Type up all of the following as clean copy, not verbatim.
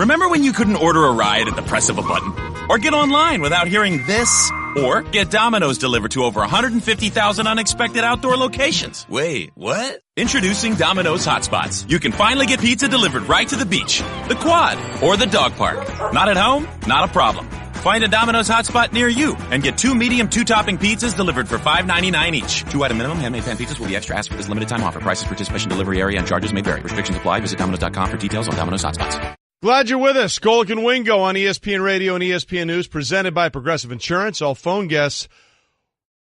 Remember when you couldn't order a ride at the press of a button? Or get online without hearing this? Or get Domino's delivered to over 150,000 unexpected outdoor locations? Wait, what? Introducing Domino's Hotspots. You can finally get pizza delivered right to the beach, the quad, or the dog park. Not at home? Not a problem. Find a Domino's hotspot near you and get 2 medium 2-topping pizzas delivered for $5.99 each. 2-item minimum. Handmade pan pizzas will be extra. Ask for this limited time offer. Prices, participation, delivery area, and charges may vary. Restrictions apply. Visit Domino's.com for details on Domino's hotspots. Glad you're with us. Golic and Wingo on ESPN Radio and ESPN News, presented by Progressive Insurance. All phone guests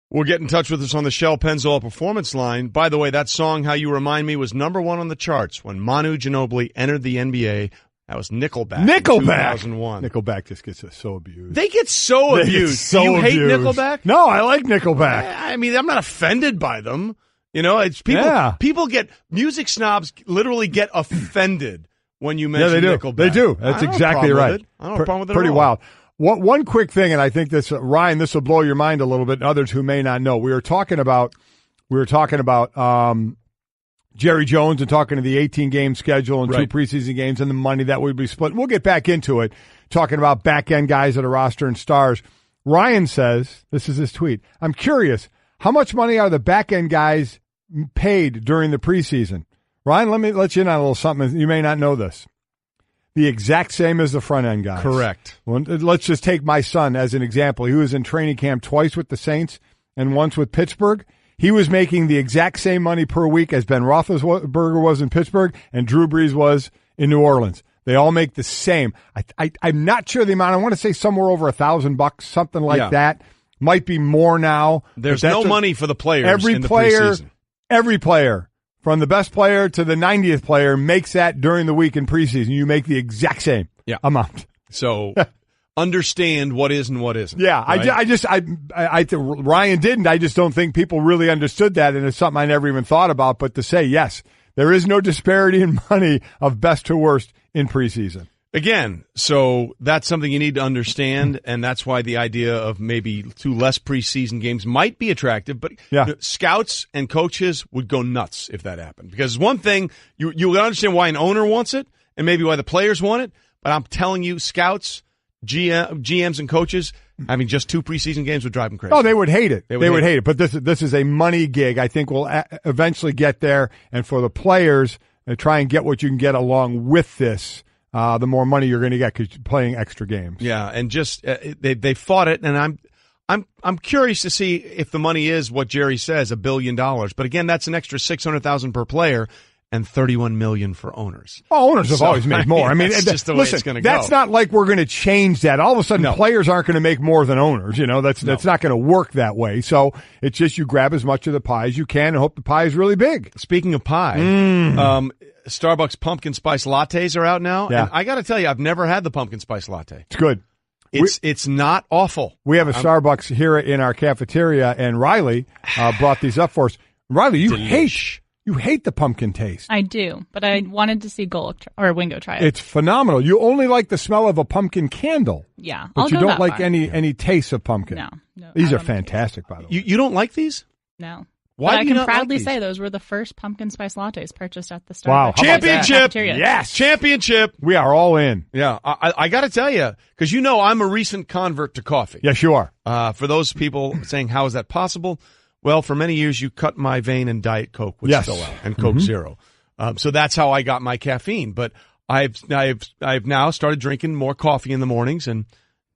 will get in touch with us on the Shell Pennzoil Performance Line. By the way, that song, How You Remind Me, was #1 on the charts when Manu Ginobili entered the NBA. That was Nickelback. In 2001. Nickelback just gets so abused. They get so abused. Do you hate Nickelback? No, I like Nickelback. I mean, I'm not offended by them. You know, it's people. Yeah. People get music snobs literally get offended when you mention Nickelback. They do. That's exactly right. I don't have a problem with it. Pretty at all. wild. One quick thing, and I think this, Ryan, this will blow your mind a little bit, and others who may not know. We were talking about Jerry Jones and talking to the 18-game schedule and 2 preseason games and the money that would be split. We'll get back into it, talking about back-end guys that are roster and stars. Ryan says, this is his tweet, I'm curious, how much money are the back-end guys paid during the preseason? Ryan, let me let you in on a little something. You may not know this. The exact same as the front-end guys. Correct. Well, let's just take my son as an example. He was in training camp twice with the Saints and once with Pittsburgh. He was making the exact same money per week as Ben Roethlisberger was in Pittsburgh and Drew Brees was in New Orleans. They all make the same. I'm not sure the amount. I want to say somewhere over $1,000, something like that. Might be more now. There's no money for the players in the preseason. Every player, from the best player to the 90th player, makes that during the week in preseason. You make the exact same amount. So understand what is and what isn't. Yeah, right? Ryan didn't. I just don't think people really understood that, and it's something I never even thought about. But to say, yes, there is no disparity in money of best to worst in preseason. Again, so that's something you need to understand, and that's why the idea of maybe 2 less preseason games might be attractive. But scouts and coaches would go nuts if that happened. Because one thing, you understand why an owner wants it and maybe why the players want it, but I'm telling you, scouts, GMs and coaches having just 2 preseason games would drive them crazy. Oh, they would hate it. They would hate it. But this is a money gig. I think we'll eventually get there. And for the players, try and get what you can get along with this. The more money you're going to get because you're playing extra games. Yeah, and just they fought it, and I'm curious to see if the money is what Jerry says, $1 billion. But again, that's an extra $600,000 per player. And $31 million for owners. Well, owners have always made more. I mean, that's just the way it's going to go. That's not like we're going to change that. All of a sudden, players aren't going to make more than owners. You know, that's not going to work that way. So it's just you grab as much of the pie as you can and hope the pie is really big. Speaking of pie, Starbucks pumpkin spice lattes are out now. Yeah. And I got to tell you, I've never had the pumpkin spice latte. It's good. It's not awful. We have a Starbucks here in our cafeteria, and Riley brought these up for us. Riley, you hate the pumpkin taste. I do, but I wanted to see Golic or Wingo try it. It's phenomenal. You only like the smell of a pumpkin candle. Yeah, but you don't like any taste of pumpkin. No. These are fantastic, by the way. You don't like these? No. Why but do you I can not proudly like say those were the first pumpkin spice lattes purchased at the Starbucks. Wow. Championship! Yes. Championship! We are all in. Yeah. I got to tell you, because you know I'm a recent convert to coffee. Yes, you are. For those people saying, how is that possible? Well, for many years, you cut my vein in Diet Coke, which is still out, and Coke Zero. So that's how I got my caffeine. But I've now started drinking more coffee in the mornings, and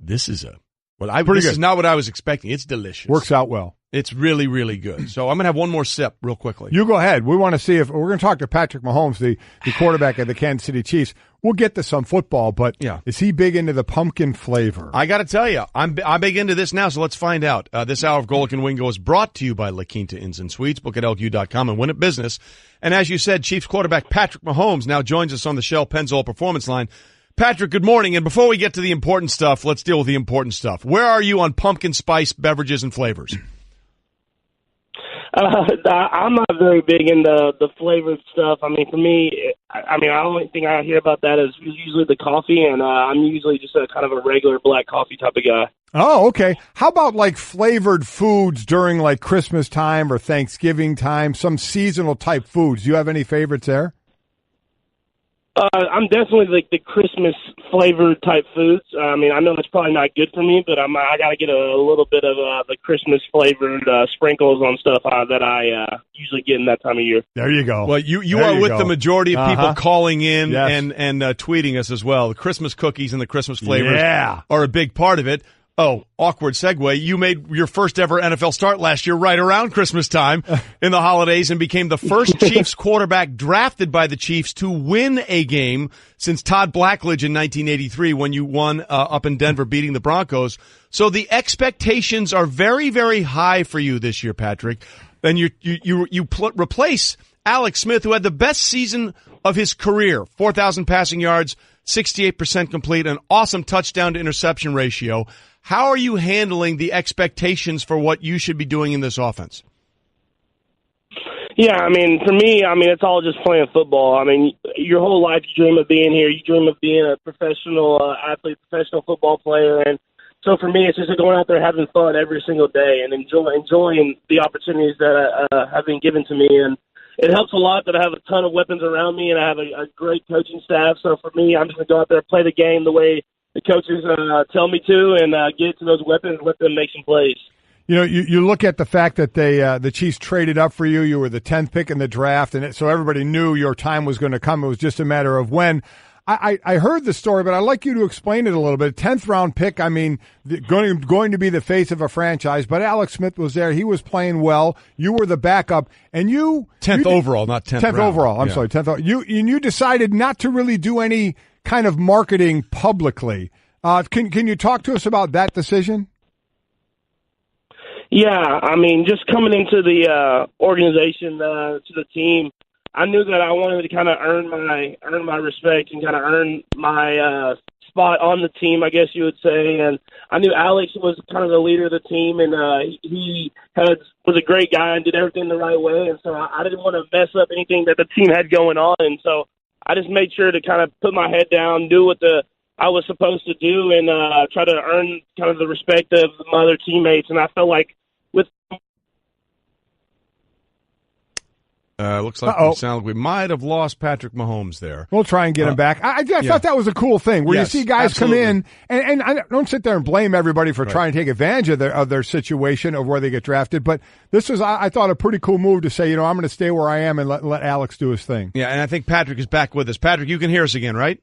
this is is not what I was expecting. It's delicious. Works out well. It's really, really good. So I'm going to have one more sip real quickly. You go ahead. We want to see if we're going to talk to Patrick Mahomes, the quarterback of the Kansas City Chiefs. We'll get to some football, but is he big into the pumpkin flavor? I got to tell you, I'm big into this now, so let's find out. This hour of Golic and Wingo is brought to you by La Quinta Inns and Suites. Book at LQ.com and win at business. And as you said, Chiefs quarterback Patrick Mahomes now joins us on the Shell Pennzoil Performance Line. Patrick, good morning. And before we get to the important stuff, let's deal with the important stuff. Where are you on pumpkin spice beverages and flavors? I'm not very big into the flavored stuff. I mean, for me, the only thing I hear about that is usually the coffee, and I'm usually just a kind of a regular black coffee type of guy. Oh, okay. How about like flavored foods during like Christmas time or Thanksgiving time, some seasonal type foods? Do you have any favorites there? I'm definitely like the Christmas flavored type foods. I mean, I know it's probably not good for me, but I got to get a little bit of the Christmas flavored sprinkles on stuff that I usually get in that time of year. There you go. Well, you are with the majority of people calling in and tweeting us as well. The Christmas cookies and the Christmas flavors are a big part of it. Oh, awkward segue. You made your first ever NFL start last year right around Christmas time in the holidays and became the first Chiefs quarterback drafted by the Chiefs to win a game since Todd Blackledge in 1983 when you won up in Denver beating the Broncos. So the expectations are very, very high for you this year, Patrick. And you replace Alex Smith, who had the best season of his career, 4,000 passing yards, 68% complete, an awesome touchdown to interception ratio. How are you handling the expectations for what you should be doing in this offense? Yeah, I mean, for me, it's all just playing football. I mean, your whole life you dream of being here. You dream of being a professional athlete, professional football player. And so for me, it's just going out there having fun every single day and enjoying the opportunities that have been given to me. And it helps a lot that I have a ton of weapons around me and I have a great coaching staff. So for me, I'm just going to go out there, play the game the way the coaches tell me to, and get to those weapons and let them make some plays. You know, you look at the fact that the Chiefs traded up for you. You were the 10th pick in the draft, and so everybody knew your time was going to come. It was just a matter of when. I heard the story, but I'd like you to explain it a little bit. 10th round pick, I mean, going to be the face of a franchise, but Alex Smith was there. He was playing well. You were the backup, and you 10th overall, not 10th. 10th overall. I'm sorry, 10th. You decided not to really do any kind of marketing publicly. Can you talk to us about that decision? Yeah, I mean, just coming into the organization, to the team, I knew that I wanted to kind of earn my respect and kind of earn my spot on the team, I guess you would say. And I knew Alex was kind of the leader of the team, and he was a great guy and did everything the right way. And so I didn't want to mess up anything that the team had going on. And so I just made sure to kind of put my head down, do what I was supposed to do, and try to earn kind of the respect of my other teammates. And I felt like with looks like we might have lost Patrick Mahomes there. We'll try and get him back. I thought that was a cool thing where you see guys come in and I don't sit there and blame everybody for trying to take advantage of their situation of where they get drafted. But this was, I thought, a pretty cool move to say, I'm going to stay where I am and let Alex do his thing. Yeah, and I think Patrick is back with us. Patrick, you can hear us again, right?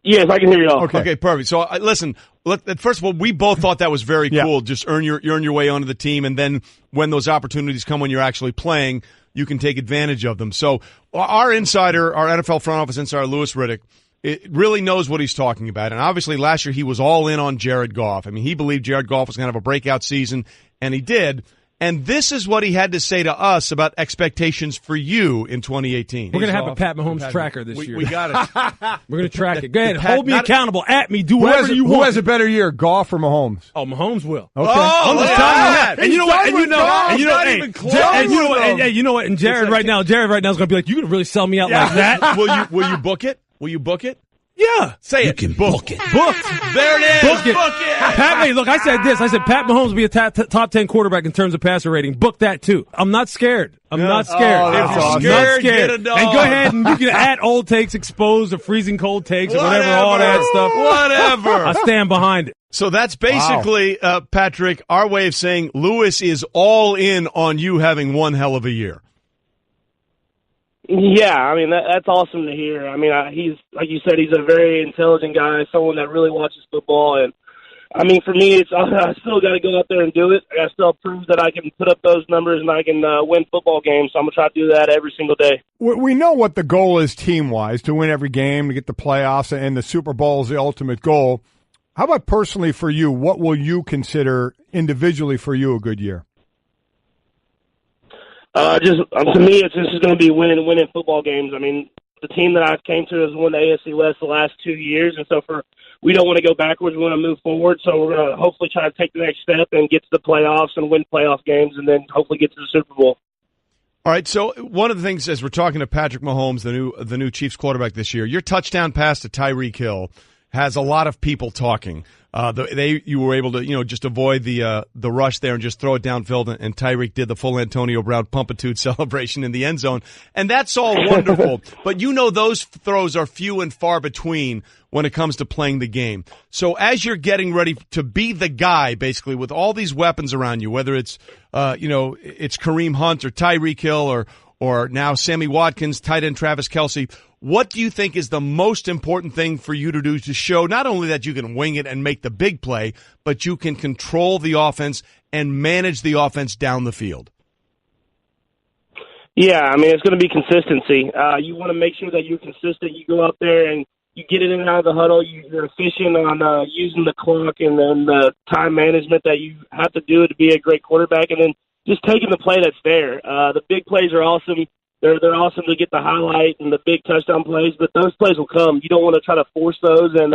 Yes, I can hear you all. Okay, perfect. So, listen, first of all, we both thought that was very cool. Just earn your way onto the team, and then when those opportunities come when you're actually playing, you can take advantage of them. So our insider, our NFL front office insider, Louis Riddick, it really knows what he's talking about. And obviously last year he was all in on Jared Goff. I mean, he believed Jared Goff was going to have a breakout season, and he did. And this is what he had to say to us about expectations for you in 2018. We're going to have a Pat Mahomes tracker this year. We got it. We're going to track it. Go ahead. Hold me accountable. At me. Do whatever you want. Who has a better year, Goff or Mahomes? Oh, Mahomes will. Okay. I'm just telling you that. And you know what? And you know what? And Jared right now is going to be like, you can really sell me out like that? Will you book it? Will you book it? Yeah. Say it. You can book it. Booked. There it is. Book it. Pat, look, I said this. I said Pat Mahomes will be a top 10 quarterback in terms of passer rating. Book that, too. I'm not scared. I'm not scared. If you're scared, get a dog. And go ahead and you can add old takes, exposed, or freezing cold takes, or whatever, all that stuff. Whatever. I stand behind it. So that's basically, Patrick, our way of saying Lewis is all in on you having one hell of a year. Yeah, I mean, that's awesome to hear. I mean, he's, like you said, he's a very intelligent guy, someone that really watches football. And, I mean, for me, I still got to go out there and do it. I still prove that I can put up those numbers and I can win football games. So I'm going to try to do that every single day. We know what the goal is team-wise, to win every game, to get the playoffs, and the Super Bowl is the ultimate goal. How about personally for you? What will you consider individually for you a good year? To me, this is going to be winning football games. I mean, the team that I came to has won the AFC West the last 2 years, and so we don't want to go backwards. We want to move forward. So we're going to hopefully try to take the next step and get to the playoffs and win playoff games, and then hopefully get to the Super Bowl. All right. So one of the things, as we're talking to Patrick Mahomes, the new Chiefs quarterback this year, your touchdown pass to Tyreek Hill has a lot of people talking. You were able to, just avoid the rush there and just throw it downfield, and Tyreek did the full Antonio Brown pumpitude celebration in the end zone. And that's all wonderful. But those throws are few and far between when it comes to playing the game. So as you're getting ready to be the guy, basically, with all these weapons around you, whether it's, it's Kareem Hunt or Tyreek Hill or now Sammy Watkins, tight end Travis Kelce, what do you think is the most important thing for you to do to show not only that you can wing it and make the big play, but you can control the offense and manage the offense down the field? Yeah, I mean, it's going to be consistency. You want to make sure that you're consistent. You go out there and you get it in and out of the huddle. You're efficient on using the clock and then the time management that you have to do to be a great quarterback, and then just taking the play that's there. The big plays are awesome. They're awesome to get the highlight and the big touchdown plays, but those plays will come. You don't want to try to force those, and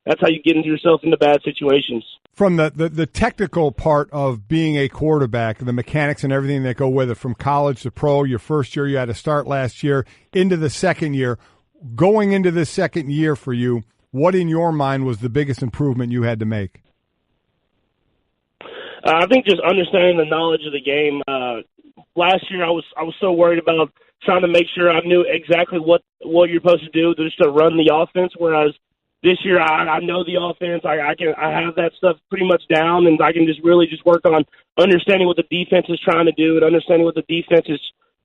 that's how you get yourself into bad situations. From the technical part of being a quarterback, the mechanics and everything that go with it, from college to pro, your first year, you had to start last year, into the second year. Going into this second year for you, what in your mind was the biggest improvement you had to make? I think just understanding the knowledge of the game. Last year, I was so worried about trying to make sure I knew exactly what you're supposed to do just to run the offense. Whereas this year, I know the offense. I have that stuff pretty much down, and I can just really just work on understanding what the defense is trying to do and understanding what the defense is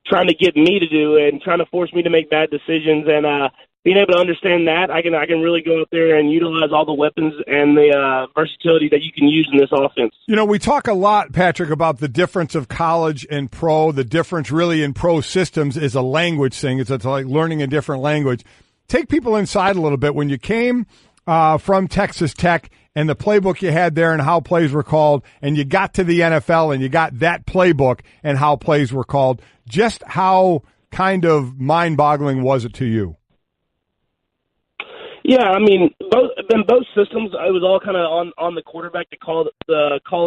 trying to get me to do and trying to force me to make bad decisions. And being able to understand that, I can really go out there and utilize all the weapons and the versatility that you can use in this offense. We talk a lot, Patrick, about the difference of college and pro. The difference really in pro systems is a language thing. It's like learning a different language. Take people inside a little bit. When you came from Texas Tech and the playbook you had there and how plays were called, and you got to the NFL and you got that playbook and how plays were called, just how kind of mind-boggling was it to you? Yeah, I mean, both systems, it was all kind of on the quarterback to call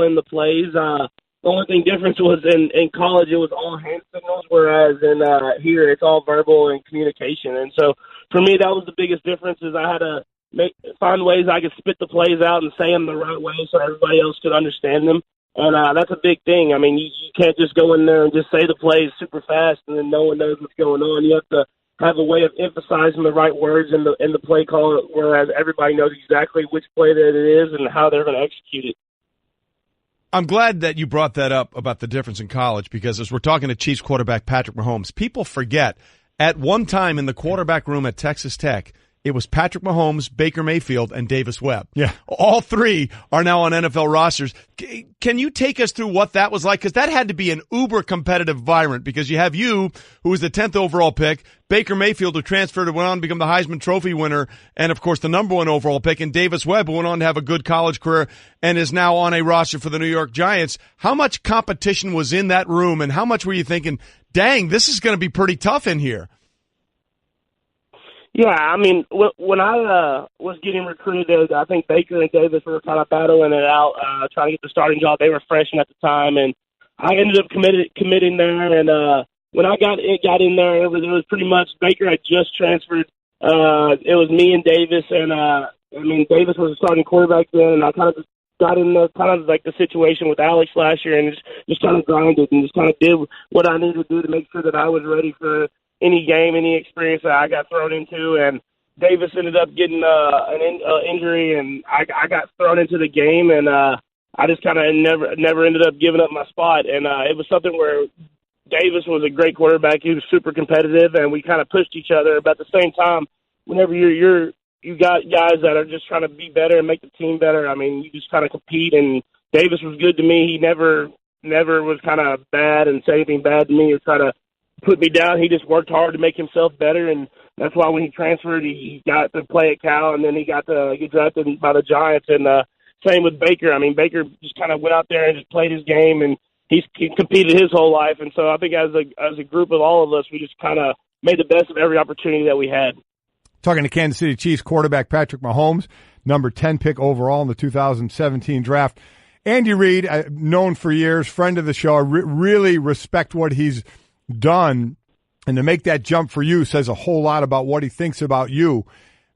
in the plays. The only thing difference was in college it was all hand signals, whereas in here it's all verbal and communication. And so for me, that was the biggest difference. Is I had to find ways I could spit the plays out and say them the right way so everybody else could understand them. And that's a big thing. I mean, you can't just go in there and just say the plays super fast and then no one knows what's going on. You have to have a way of emphasizing the right words in the play call, whereas everybody knows exactly which play that it is and how they're going to execute it. I'm glad that you brought that up about the difference in college, because as we're talking to Chiefs quarterback Patrick Mahomes, people forget at one time in the quarterback room at Texas Tech, it was Patrick Mahomes, Baker Mayfield, and Davis Webb. Yeah. All three are now on NFL rosters. Can you take us through what that was like? Because that had to be an uber competitive environment, because you have you, who was the 10th overall pick, Baker Mayfield, who transferred and went on to become the Heisman Trophy winner, and, of course, the number 1 overall pick, and Davis Webb, who went on to have a good college career and is now on a roster for the New York Giants. How much competition was in that room, and how much were you thinking, dang, this is going to be pretty tough in here? Yeah, I mean, when I was getting recruited, I think Baker and Davis were kind of battling it out, trying to get the starting job. They were freshmen at the time, and I ended up committing there. And when I got in there, it was pretty much Baker had just transferred. It was me and Davis, and I mean, Davis was a starting quarterback then, and I kind of just got in the kind of like the situation with Alex last year, and just kind of grinded and just kind of did what I needed to do to make sure that I was ready for any game, any experience that I got thrown into. And Davis ended up getting an injury, and I got thrown into the game, and I just kind of never ended up giving up my spot. And it was something where Davis was a great quarterback. He was super competitive, and we kind of pushed each other. But at the same time, whenever you got guys that are just trying to be better and make the team better, I mean, you just kind of compete. And Davis was good to me. He never was kind of bad and say anything bad to me or try to put me down. He just worked hard to make himself better, and that's why when he transferred, he got to play at Cal, and then he got to get drafted by the Giants. And same with Baker. I mean, Baker just kind of went out there and just played his game, and he competed his whole life. And so I think as a group of all of us, we just kind of made the best of every opportunity that we had. Talking to Kansas City Chiefs quarterback Patrick Mahomes, number 10 pick overall in the 2017 draft. Andy Reid, known for years, friend of the show. I really respect what he's done, and to make that jump for you says a whole lot about what he thinks about you.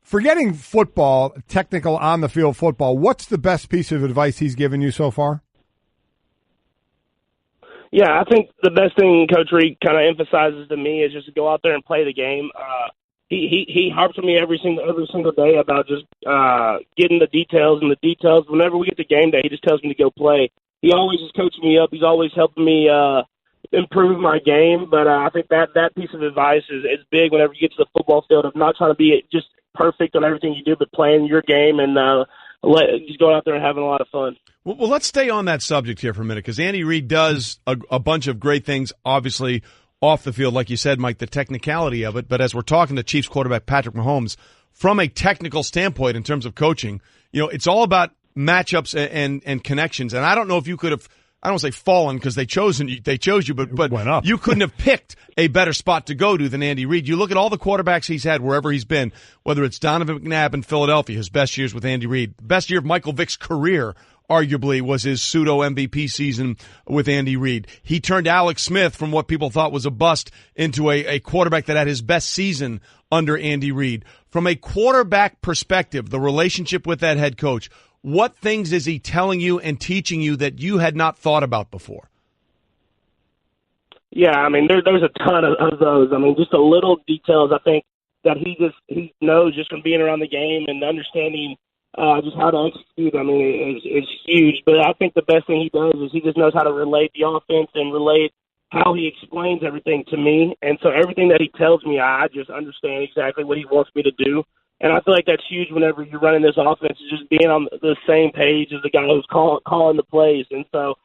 Forgetting football, technical on-the-field football, what's the best piece of advice he's given you so far? Yeah, I think the best thing Coach Reed kind of emphasizes to me is just to go out there and play the game. He harps on me every single day about just getting the details and the details. Whenever we get to game day, he just tells me to go play. He always is coaching me up. He's always helping me improve my game. But I think that piece of advice is big whenever you get to the football field, of not trying to be just perfect on everything you do, but playing your game and just going out there and having a lot of fun. Well, let's stay on that subject here for a minute, because Andy Reid does a bunch of great things, obviously, off the field, like you said, Mike, the technicality of it. But as we're talking to Chiefs quarterback Patrick Mahomes, from a technical standpoint in terms of coaching, it's all about matchups and connections. And I don't know if you could have, I don't say fallen because they chose you, but you couldn't have picked a better spot to go to than Andy Reid. You look at all the quarterbacks he's had wherever he's been, whether it's Donovan McNabb in Philadelphia, his best years with Andy Reid, the best year of Michael Vick's career, arguably, was his pseudo MVP season with Andy Reid. He turned Alex Smith from what people thought was a bust into a quarterback that had his best season under Andy Reid. From a quarterback perspective, the relationship with that head coach, what things is he telling you and teaching you that you had not thought about before? Yeah, I mean, there's a ton of those. I mean, just the little details, I think, that he knows just from being around the game and understanding just how to execute. I mean, it's huge. But I think the best thing he does is he just knows how to relate the offense and relate how he explains everything to me. And so everything that he tells me, I just understand exactly what he wants me to do. And I feel like that's huge whenever you're running this offense, is just being on the same page as the guy who's calling the plays. And so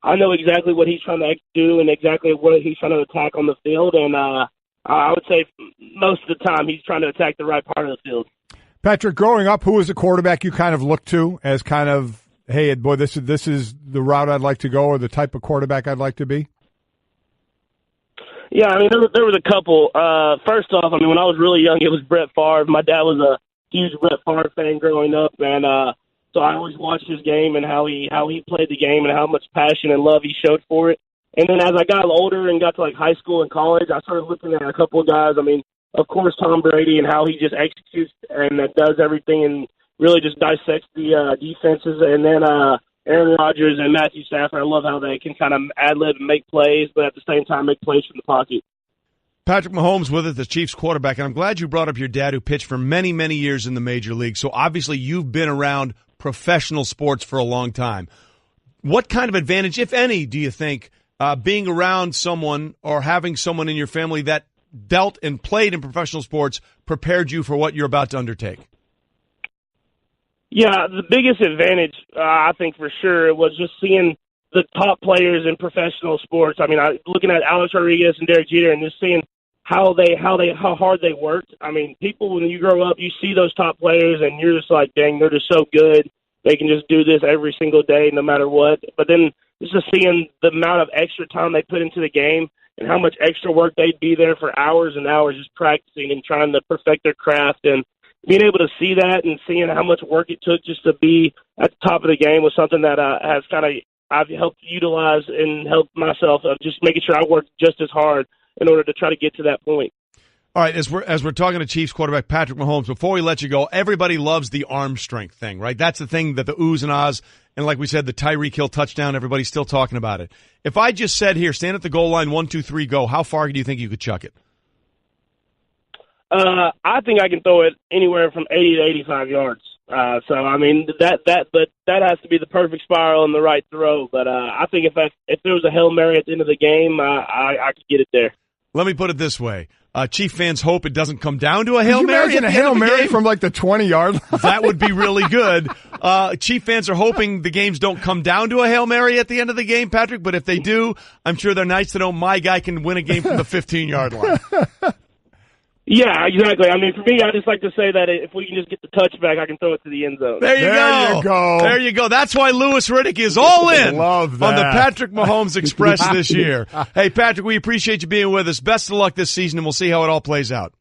I know exactly what he's trying to do and exactly what he's trying to attack on the field. And I would say most of the time he's trying to attack the right part of the field. Patrick, growing up, who was a quarterback you kind of looked to as kind of, hey, boy, this is the route I'd like to go, or the type of quarterback I'd like to be? Yeah, I mean, there was a couple. First off, I mean, when I was really young, it was Brett Favre. My dad was a huge Brett Favre fan growing up, and so I always watched his game and how he played the game and how much passion and love he showed for it. And then as I got older and got to like high school and college, I started looking at a couple of guys. I mean, of course, Tom Brady and how he just executes and does everything and really just dissects the defenses. And then Aaron Rodgers and Matthew Stafford, I love how they can kind of ad-lib and make plays, but at the same time make plays from the pocket. Patrick Mahomes with it, the Chiefs quarterback, and I'm glad you brought up your dad, who pitched for many, many years in the major league. So obviously you've been around professional sports for a long time. What kind of advantage, if any, do you think being around someone or having someone in your family that dealt and played in professional sports prepared you for what you're about to undertake? Yeah, the biggest advantage, I think for sure, was just seeing the top players in professional sports. I mean, looking at Alex Rodriguez and Derek Jeter and just seeing how hard they worked. I mean, people, when you grow up, you see those top players and you're just like, dang, they're just so good. They can just do this every single day, no matter what. But then just seeing the amount of extra time they put into the game and how much extra work they'd be there for hours and hours just practicing and trying to perfect their craft, and being able to see that and seeing how much work it took just to be at the top of the game was something that has kind of I've helped utilize and helped myself of just making sure I work just as hard in order to try to get to that point. All right, as we're talking to Chiefs quarterback Patrick Mahomes, before we let you go, everybody loves the arm strength thing, right? That's the thing that the oohs and ahs, and like we said, the Tyreek Hill touchdown, everybody's still talking about it. If I just said here, stand at the goal line, 1, 2, 3, go, how far do you think you could chuck it? I think I can throw it anywhere from 80 to 85 yards. So I mean but that has to be the perfect spiral and the right throw. But I think if there was a Hail Mary at the end of the game, I could get it there. Let me put it this way. Chief fans hope it doesn't come down to a Hail Mary. Imagine a Hail Mary from like the 20-yard line. That would be really good. Chief fans are hoping the games don't come down to a Hail Mary at the end of the game, Patrick. But if they do, I'm sure they're nice to know my guy can win a game from the 15-yard line. Yeah, exactly. I mean, for me, I just like to say that if we can just get the touchback, I can throw it to the end zone. There you go. That's why Louis Riddick is all in on the Patrick Mahomes Express this year. Hey, Patrick, we appreciate you being with us. Best of luck this season, and we'll see how it all plays out.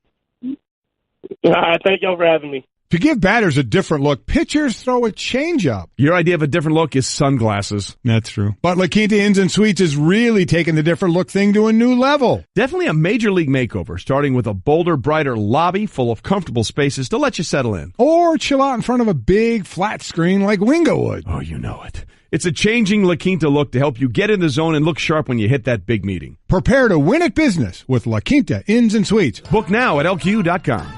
Thank y'all for having me. To give batters a different look, pitchers throw a changeup. Your idea of a different look is sunglasses. That's true. But La Quinta Inns and Suites is really taking the different look thing to a new level. Definitely a major league makeover, starting with a bolder, brighter lobby full of comfortable spaces to let you settle in. Or chill out in front of a big flat screen like Wingo would. Oh, you know it. It's a changing La Quinta look to help you get in the zone and look sharp when you hit that big meeting. Prepare to win at business with La Quinta Inns and Suites. Book now at LQ.com.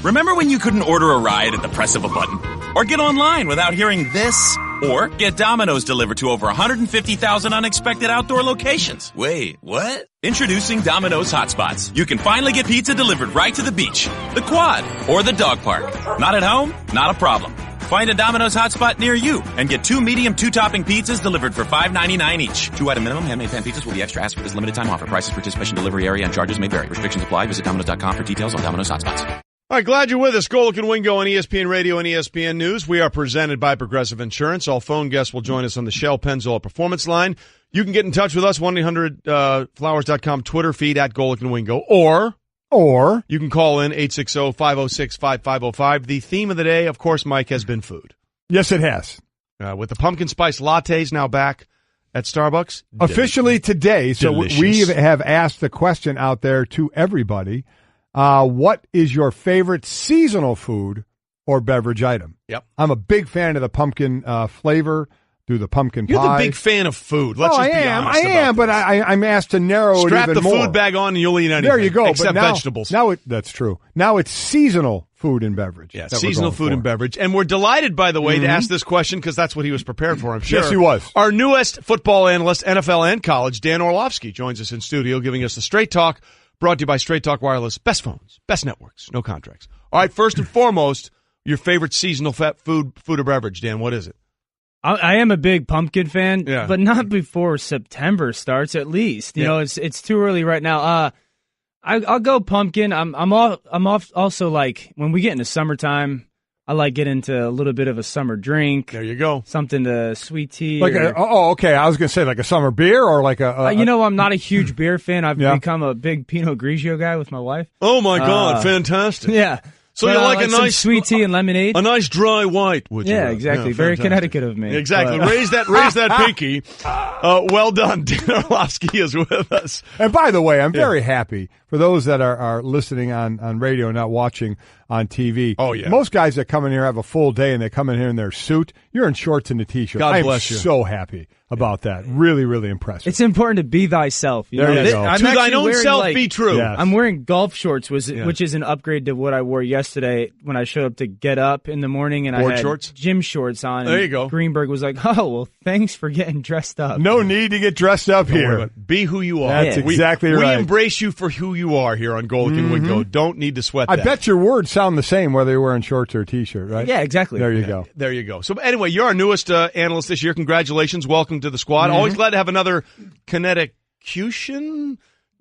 Remember when you couldn't order a ride at the press of a button? Or get online without hearing this? Or get Domino's delivered to over 150,000 unexpected outdoor locations? Wait, what? Introducing Domino's Hotspots. You can finally get pizza delivered right to the beach, the quad, or the dog park. Not at home? Not a problem. Find a Domino's hotspot near you and get 2 medium 2-topping pizzas delivered for $5.99 each. 2-item minimum. Handmade pan pizzas will be extra asked for this limited time offer. Prices, participation, delivery area, and charges may vary. Restrictions apply. Visit Domino's.com for details on Domino's Hotspots. All right, glad you're with us. Golic and Wingo on ESPN Radio and ESPN News. We are presented by Progressive Insurance. All phone guests will join us on the Shell Pennzoil Performance Line. You can get in touch with us, 1-800-Flowers.com, Twitter feed at Golic and Wingo. Or you can call in 860-506-5505. The theme of the day, of course, Mike, has been food. Yes, it has. With the pumpkin spice lattes now back at Starbucks. Officially today, so we have asked the question out there to everybody. What is your favorite seasonal food or beverage item? Yep. I'm a big fan of the pumpkin flavor through the pumpkin pie. You're the big fan of food. Let's just be honest. I am, but I'm asked to narrow it even more. Strap the food bag on and you'll eat anything. There you go. Except vegetables. That's true. Now it's seasonal food and beverage. Yeah, seasonal food and beverage. And we're delighted, by the way, to ask this question because that's what he was prepared for, I'm sure. Yes, he was. Our newest football analyst, NFL and college, Dan Orlovsky, joins us in studio giving us the Straight Talk. Brought to you by Straight Talk Wireless. Best phones, best networks, no contracts. All right, first and foremost, your favorite seasonal food or beverage, Dan, what is it? I am a big pumpkin fan, but not before September starts at least. You know, it's too early right now. I'll go pumpkin. I'm off also, like, when we get into summertime, I like get into a little bit of a summer drink. There you go. Something to sweet tea. Okay. I was going to say like a summer beer or like I'm not a huge beer fan. I've become a big Pinot Grigio guy with my wife. Oh, my God. Fantastic. Yeah. So you like a nice sweet tea and lemonade? A nice dry white, would you? Yeah, exactly. Yeah, very Connecticut of me. Exactly. Raise that pinky. Well done. Dan Orlovsky is with us. And by the way, I'm very happy for those that are listening on radio and not watching on TV. Oh, yeah. Most guys that come in here have a full day and they come in here in their suit. You're in shorts and a T-shirt. God bless you. I'm so happy about that. Really, really impressive. It's important to be thyself. There you go. To thine own self be true. Yes. I'm wearing golf shorts, which is an upgrade to what I wore yesterday when I showed up to get up in the morning and Board I had shorts? gym shorts on. There you go. Greenberg was like, "Oh, well, thanks for getting dressed up." No need to get dressed up here. Be who you are. That's exactly right. We embrace you for who you are here on Golic and Wingo. Don't need to sweat that. I bet your words sound the same whether you're wearing shorts or a T-shirt, right? Yeah, exactly. There you go. There you go. So anyway, you're our newest analyst this year. Congratulations. Welcome to the squad. Always glad to have another Connecticut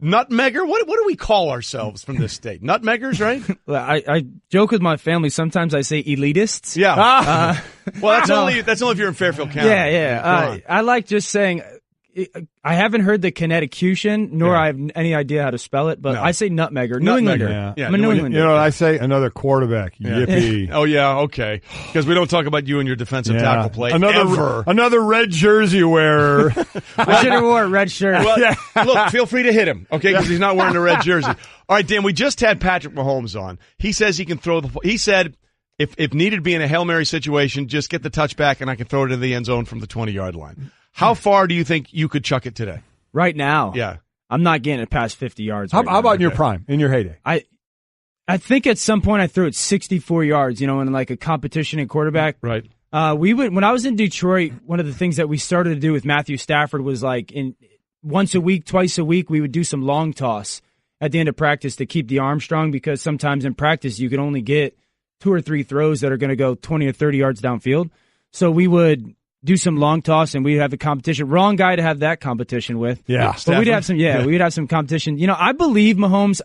nutmegger. What do we call ourselves from this state? Nutmeggers, right? Well, I joke with my family. Sometimes I say elitists. Yeah. Well, that's only if you're in Fairfield County. Yeah. I like just saying. I haven't heard the Connecticut, nor I have any idea how to spell it, but I say nutmegger. New Englander. Yeah. I'm a New Englander. You know what I say? Another quarterback. Yippee. Oh, yeah, okay. Because we don't talk about you and your defensive tackle play Another red jersey wearer. I should have worn a red shirt. Well, look, feel free to hit him, okay, because he's not wearing a red jersey. All right, Dan, we just had Patrick Mahomes on. He says he can throw he said if needed to be in a Hail Mary situation, just get the touchback and I can throw it in the end zone from the 20-yard line. How far do you think you could chuck it today? Right now? Yeah. I'm not getting it past 50 yards. How about in your prime, in your heyday? I think at some point I threw it 64 yards, in like a competition at quarterback. Right. When I was in Detroit, one of the things that we started to do with Matthew Stafford was like once a week, twice a week, we would do some long toss at the end of practice to keep the arm strong because sometimes in practice you can only get 2 or 3 throws that are going to go 20 or 30 yards downfield. So we would do some long toss, and we'd have a competition. Wrong guy to have that competition with. Yeah. But we'd have some competition. I believe Mahomes,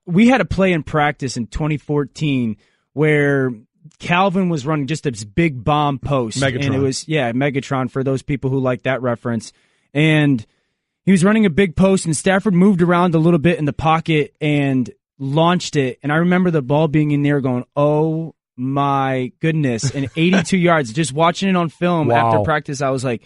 we had a play in practice in 2014 where Calvin was running just this big bomb post. Megatron. And it was, Megatron for those people who like that reference. And he was running a big post, and Stafford moved around a little bit in the pocket, and launched it, and I remember the ball being in there going, oh my goodness, and 82 yards. Just watching it on film after practice, I was like,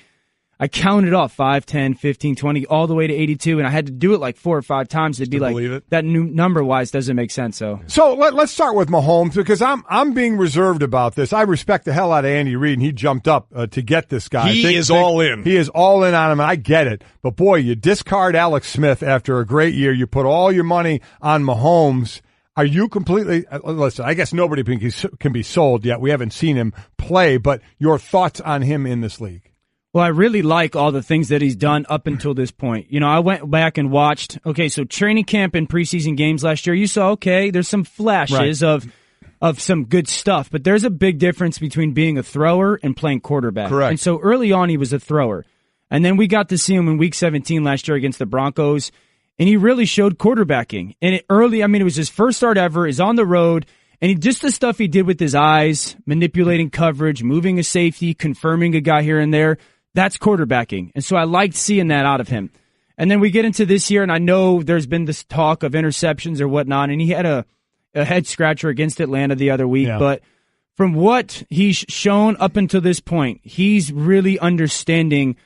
I counted off 5, 10, 15, 20, all the way to 82, and I had to do it like 4 or 5 times to be like, that new number-wise doesn't make sense. So let's start with Mahomes, because I'm being reserved about this. I respect the hell out of Andy Reid, and he jumped up to get this guy. He is all in. He is all in on him, and I get it. But, boy, you discard Alex Smith after a great year. You put all your money on Mahomes. Are you completely listen, I guess nobody can be sold yet. We haven't seen him play, but your thoughts on him in this league? Well, I really like all the things that he's done up until this point. You know, I went back and watched, so training camp and preseason games last year, you saw, there's some flashes of some good stuff, but there's a big difference between being a thrower and playing quarterback. Correct. And so early on, he was a thrower. And then we got to see him in Week 17 last year against the Broncos, and he really showed quarterbacking. And it was his first start ever, he's on the road, and just the stuff he did with his eyes, manipulating coverage, moving a safety, confirming a guy here and there, that's quarterbacking. And so I liked seeing that out of him. And then we get into this year, and I know there's been this talk of interceptions or whatnot, and he had a head scratcher against Atlanta the other week. Yeah. But from what he's shown up until this point, he's really understanding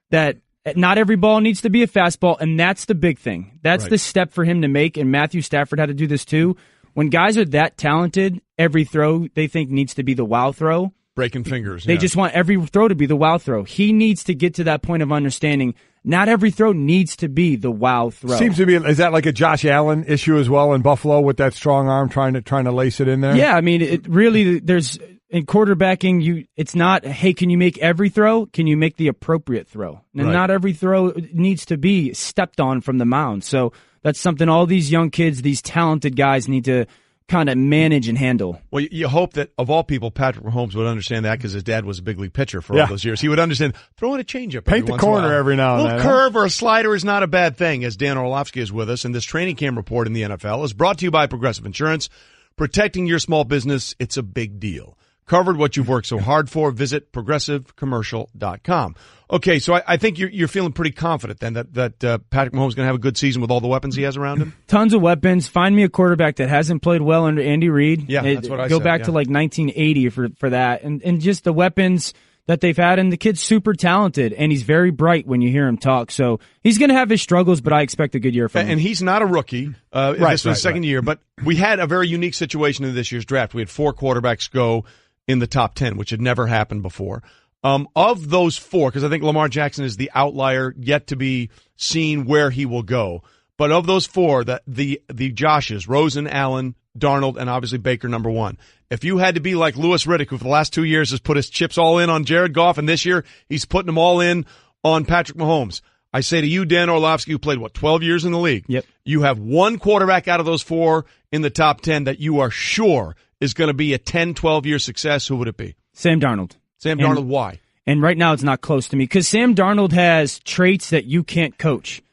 that not every ball needs to be a fastball, and that's the big thing. That's the step for him to make, and Matthew Stafford had to do this too. When guys are that talented, every throw they think needs to be the wow throw. Breaking fingers. They just want every throw to be the wow throw. He needs to get to that point of understanding not every throw needs to be the wow throw. Seems to be. Is that like a Josh Allen issue as well in Buffalo with that strong arm trying to lace it in there? Yeah, I mean, it really, there's in quarterbacking, it's not, hey, can you make every throw? Can you make the appropriate throw? And not every throw needs to be stepped on from the mound. So that's something all these young kids, these talented guys need to kind of manage and handle. Well, you hope that, of all people, Patrick Mahomes would understand that because his dad was a big league pitcher for all those years. He would understand throwing a changeup. Paint the corner every now and then. A little curve or a slider is not a bad thing, as Dan Orlovsky is with us. And this training camp report in the NFL is brought to you by Progressive Insurance. Protecting your small business, it's a big deal. Covered what you've worked so hard for. Visit ProgressiveCommercial.com. Okay, so I think you're feeling pretty confident then that Patrick Mahomes is going to have a good season with all the weapons he has around him? Tons of weapons. Find me a quarterback that hasn't played well under Andy Reid. Yeah, that's what I said. Go back to like 1980 for that. And just the weapons that they've had. And the kid's super talented, and he's very bright when you hear him talk. So he's going to have his struggles, but I expect a good year from him. And he's not a rookie. This was his second year. But we had a very unique situation in this year's draft. We had 4 quarterbacks go in the top 10, which had never happened before. Of those 4, because I think Lamar Jackson is the outlier, yet to be seen where he will go. But of those 4, the Joshes, Rosen, Allen, Darnold, and obviously Baker, number 1. If you had to be like Louis Riddick, who for the last 2 years has put his chips all in on Jared Goff, and this year he's putting them all in on Patrick Mahomes, I say to you, Dan Orlovsky, who played, 12 years in the league? Yep. You have 1 quarterback out of those 4 in the top 10 that you are sure is going to be a 10, 12-year success. Who would it be? Sam Darnold. Darnold, why? And right now it's not close to me because Sam Darnold has traits that you can't coach.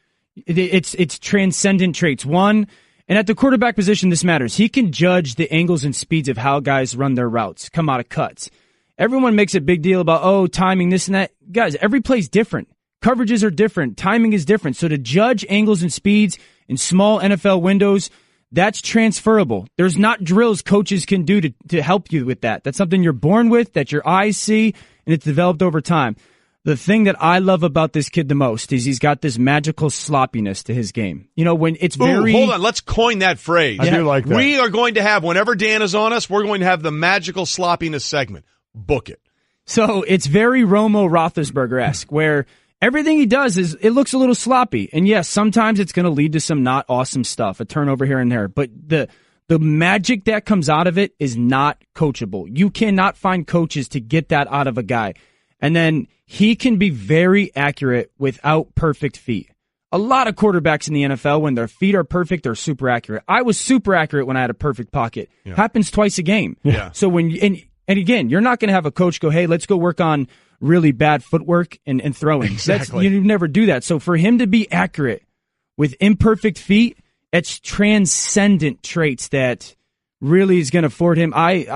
It's transcendent traits. One, and at the quarterback position, this matters. He can judge the angles and speeds of how guys run their routes, come out of cuts. Everyone makes a big deal about, timing, this and that. Guys, every play's different. Coverages are different. Timing is different. So to judge angles and speeds in small NFL windows, that's transferable. There's not drills coaches can do to help you with that. That's something you're born with, that your eyes see, and it's developed over time. The thing that I love about this kid the most is he's got this magical sloppiness to his game. You know, when it's very... hold on. Let's coin that phrase. I do like that. We are going to have, whenever Dan is on us, we're going to have the magical sloppiness segment. Book it. So it's very Romo Roethlisberger-esque, where everything he does it looks a little sloppy. And yes, sometimes it's going to lead to some not awesome stuff, a turnover here and there. But the magic that comes out of it is not coachable. You cannot find coaches to get that out of a guy. And then he can be very accurate without perfect feet. A lot of quarterbacks in the NFL, when their feet are perfect, they're super accurate. I was super accurate when I had a perfect pocket. Yeah. Happens twice a game. Yeah. So and again, you're not going to have a coach go, hey, let's go work on really bad footwork and throwing. Exactly. You never do that. So for him to be accurate with imperfect feet, it's transcendent traits that really is going to afford him. I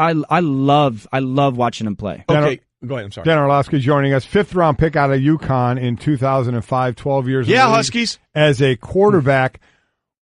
love watching him play. Okay, go ahead. I'm sorry. Dan Orlovsky joining us, 5th-round pick out of UConn in 2005, 12 years old. Yeah, Huskies. As a quarterback,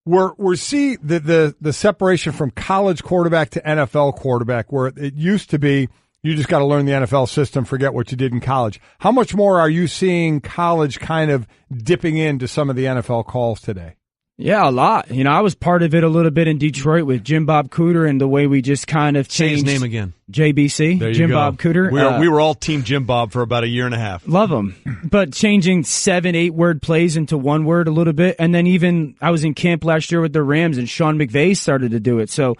we're seeing the separation from college quarterback to NFL quarterback, where it used to be you just got to learn the NFL system, forget what you did in college. How much more are you seeing college kind of dipping into some of the NFL calls today? Yeah, a lot. I was part of it a little bit in Detroit with Jim Bob Cooter and the way we just kind of changed. Say his name again. JBC, there you Jim go. Bob Cooter. We were all Team Jim Bob for about a year and a half. Love him. But changing 7-8 word plays into one word a little bit. And then even I was in camp last year with the Rams and Sean McVay started to do it. So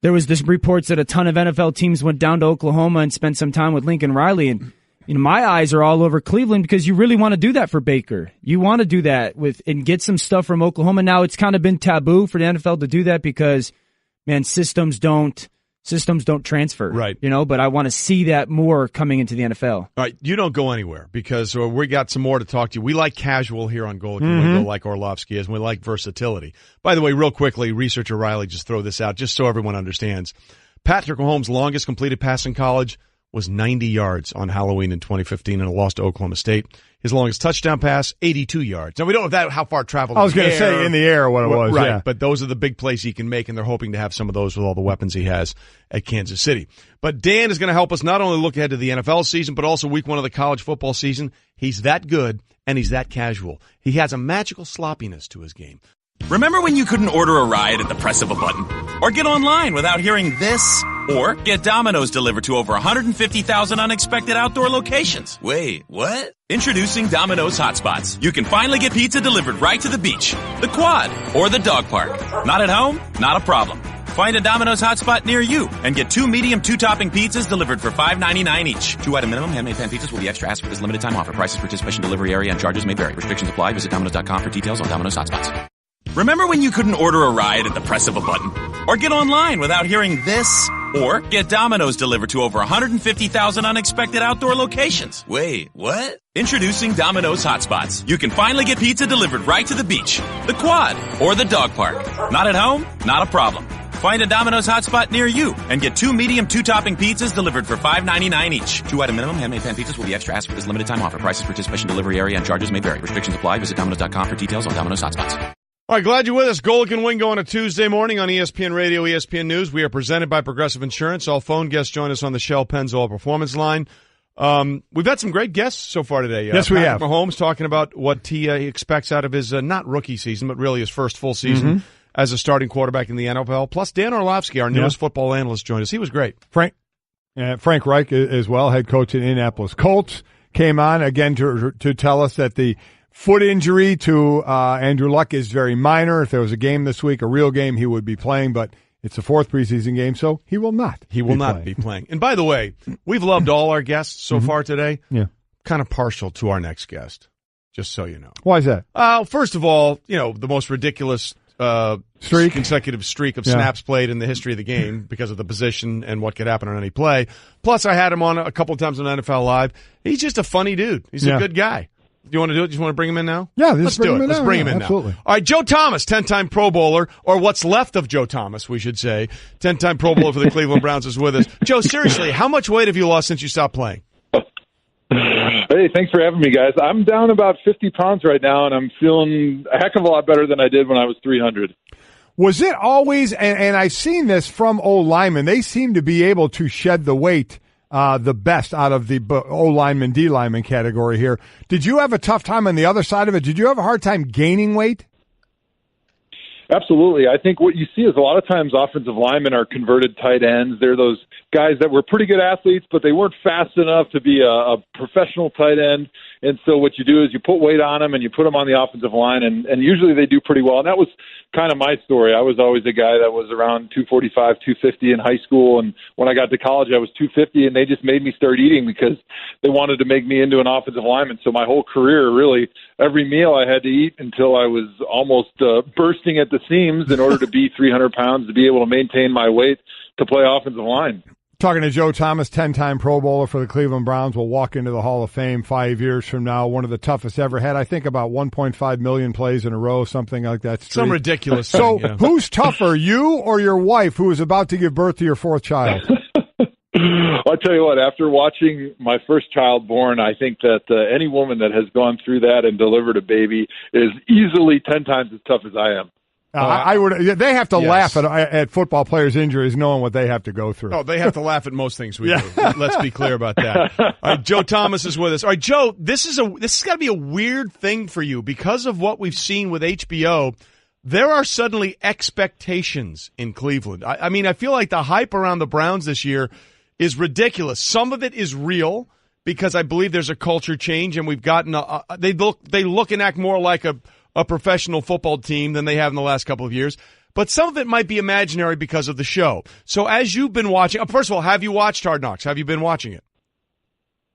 there was this reports that a ton of NFL teams went down to Oklahoma and spent some time with Lincoln Riley. And my eyes are all over Cleveland because you really want to do that for Baker. You want to do that and get some stuff from Oklahoma. Now it's kind of been taboo for the NFL to do that because, man, systems don't transfer. Right. But I want to see that more coming into the NFL. All right, you don't go anywhere because we got some more to talk to you. We like casual here on Golic and Wingo, like Orlovsky is, and we like versatility. By the way, real quickly, researcher Riley just throw this out just so everyone understands. Patrick Mahomes' longest completed pass in college was 90 yards on Halloween in 2015 in a loss to Oklahoma State. His longest touchdown pass, 82 yards. Now, we don't know how far it traveled. I was going to say in the air what it was. Right, yeah. But those are the big plays he can make, and they're hoping to have some of those with all the weapons he has at Kansas City. But Dan is going to help us not only look ahead to the NFL season, but also week one of the college football season. He's that good, and he's that casual. He has a magical sloppiness to his game. Remember when you couldn't order a ride at the press of a button? Or get online without hearing this? Or get Domino's delivered to over 150,000 unexpected outdoor locations? Wait, what? Introducing Domino's Hotspots. You can finally get pizza delivered right to the beach, the quad, or the dog park. Not at home? Not a problem. Find a Domino's hotspot near you and get 2 medium 2-topping pizzas delivered for $5.99 each. 2-item minimum. Handmade pan pizzas will be extra asked for this limited time offer. Prices, participation, delivery area, and charges may vary. Restrictions apply. Visit Domino's.com for details on Domino's Hotspots. Remember when you couldn't order a ride at the press of a button? Or get online without hearing this? Or get Domino's delivered to over 150,000 unexpected outdoor locations? Wait, what? Introducing Domino's Hotspots. You can finally get pizza delivered right to the beach, the quad, or the dog park. Not at home? Not a problem. Find a Domino's hotspot near you and get 2 medium 2-topping pizzas delivered for $5.99 each. 2-item minimum. Handmade pan pizzas will be extra asked for this limited time offer. Prices, participation, delivery area, and charges may vary. Restrictions apply. Visit Domino's.com for details on Domino's Hotspots. All right, glad you're with us. Golic and Wingo on a Tuesday morning on ESPN Radio, ESPN News. We are presented by Progressive Insurance. All phone guests join us on the Shell Pennzoil Performance Line. We've had some great guests so far today. Yes, we have. Mahomes talking about what he expects out of his, not rookie season, but really his first full season as a starting quarterback in the NFL. Plus, Dan Orlovsky, our newest football analyst, joined us. He was great. Frank Reich as well, head coach at Indianapolis Colts, came on again to tell us that the foot injury to Andrew Luck is very minor. If there was a game this week, a real game, he would be playing, but it's the 4th preseason game, so he will not. He will not be playing. And by the way, we've loved all our guests so far today. Yeah. Kind of partial to our next guest, just so you know. Why is that? First of all, the most ridiculous consecutive streak of snaps played in the history of the game because of the position and what could happen on any play. Plus, I had him on a couple of times on NFL Live. He's just a funny dude. He's a good guy. Do you want to do it? Do you want to bring him in now? Yeah, let's do it. Let's bring him in absolutely. now. All right, Joe Thomas, 10-time Pro Bowler, or what's left of Joe Thomas, we should say. 10-time Pro Bowler for the Cleveland Browns is with us. Joe, seriously, how much weight have you lost since you stopped playing? Hey, thanks for having me, guys. I'm down about 50 pounds right now, and I'm feeling a heck of a lot better than I did when I was 300. Was it always, and I've seen this from O-linemen, they seem to be able to shed the weight the best out of the O-lineman, D-lineman category here. Did you have a tough time on the other side of it? Did you have a hard time gaining weight? Absolutely. I think what you see is a lot of times offensive linemen are converted tight ends. They're those guys that were pretty good athletes, but they weren't fast enough to be a professional tight end. And so what you do is you put weight on them and you put them on the offensive line, and usually they do pretty well. And that was kind of my story. I was always a guy that was around 245, 250 in high school. And when I got to college, I was 250, and they just made me start eating because they wanted to make me into an offensive lineman. So my whole career, really, every meal I had to eat until I was almost bursting at the seams in order to be 300 pounds to be able to maintain my weight to play offensive line. Talking to Joe Thomas, 10-time Pro Bowler for the Cleveland Browns, will walk into the Hall of Fame 5 years from now. One of the toughest ever had, I think, about 1.5 million plays in a row, something like that. Some ridiculous thing. So who's tougher, you or your wife, who is about to give birth to your 4th child? I'll tell you what, after watching my first child born, I think that any woman that has gone through that and delivered a baby is easily 10 times as tough as I am. I would. They have to laugh at football players' injuries, knowing what they have to go through. Oh, they have to laugh at most things we do. Let's be clear about that. All right, Joe Thomas is with us. All right, Joe, this has got to be a weird thing for you because of what we've seen with HBO. There are suddenly expectations in Cleveland. I mean, I feel like the hype around the Browns this year is ridiculous. Some of it is real because I believe there's a culture change, and we've gotten they look and act more like a professional football team than they have in the last couple of years. But some of it might be imaginary because of the show. So as you've been watching, first of all, have you watched Hard Knocks? Have you been watching it?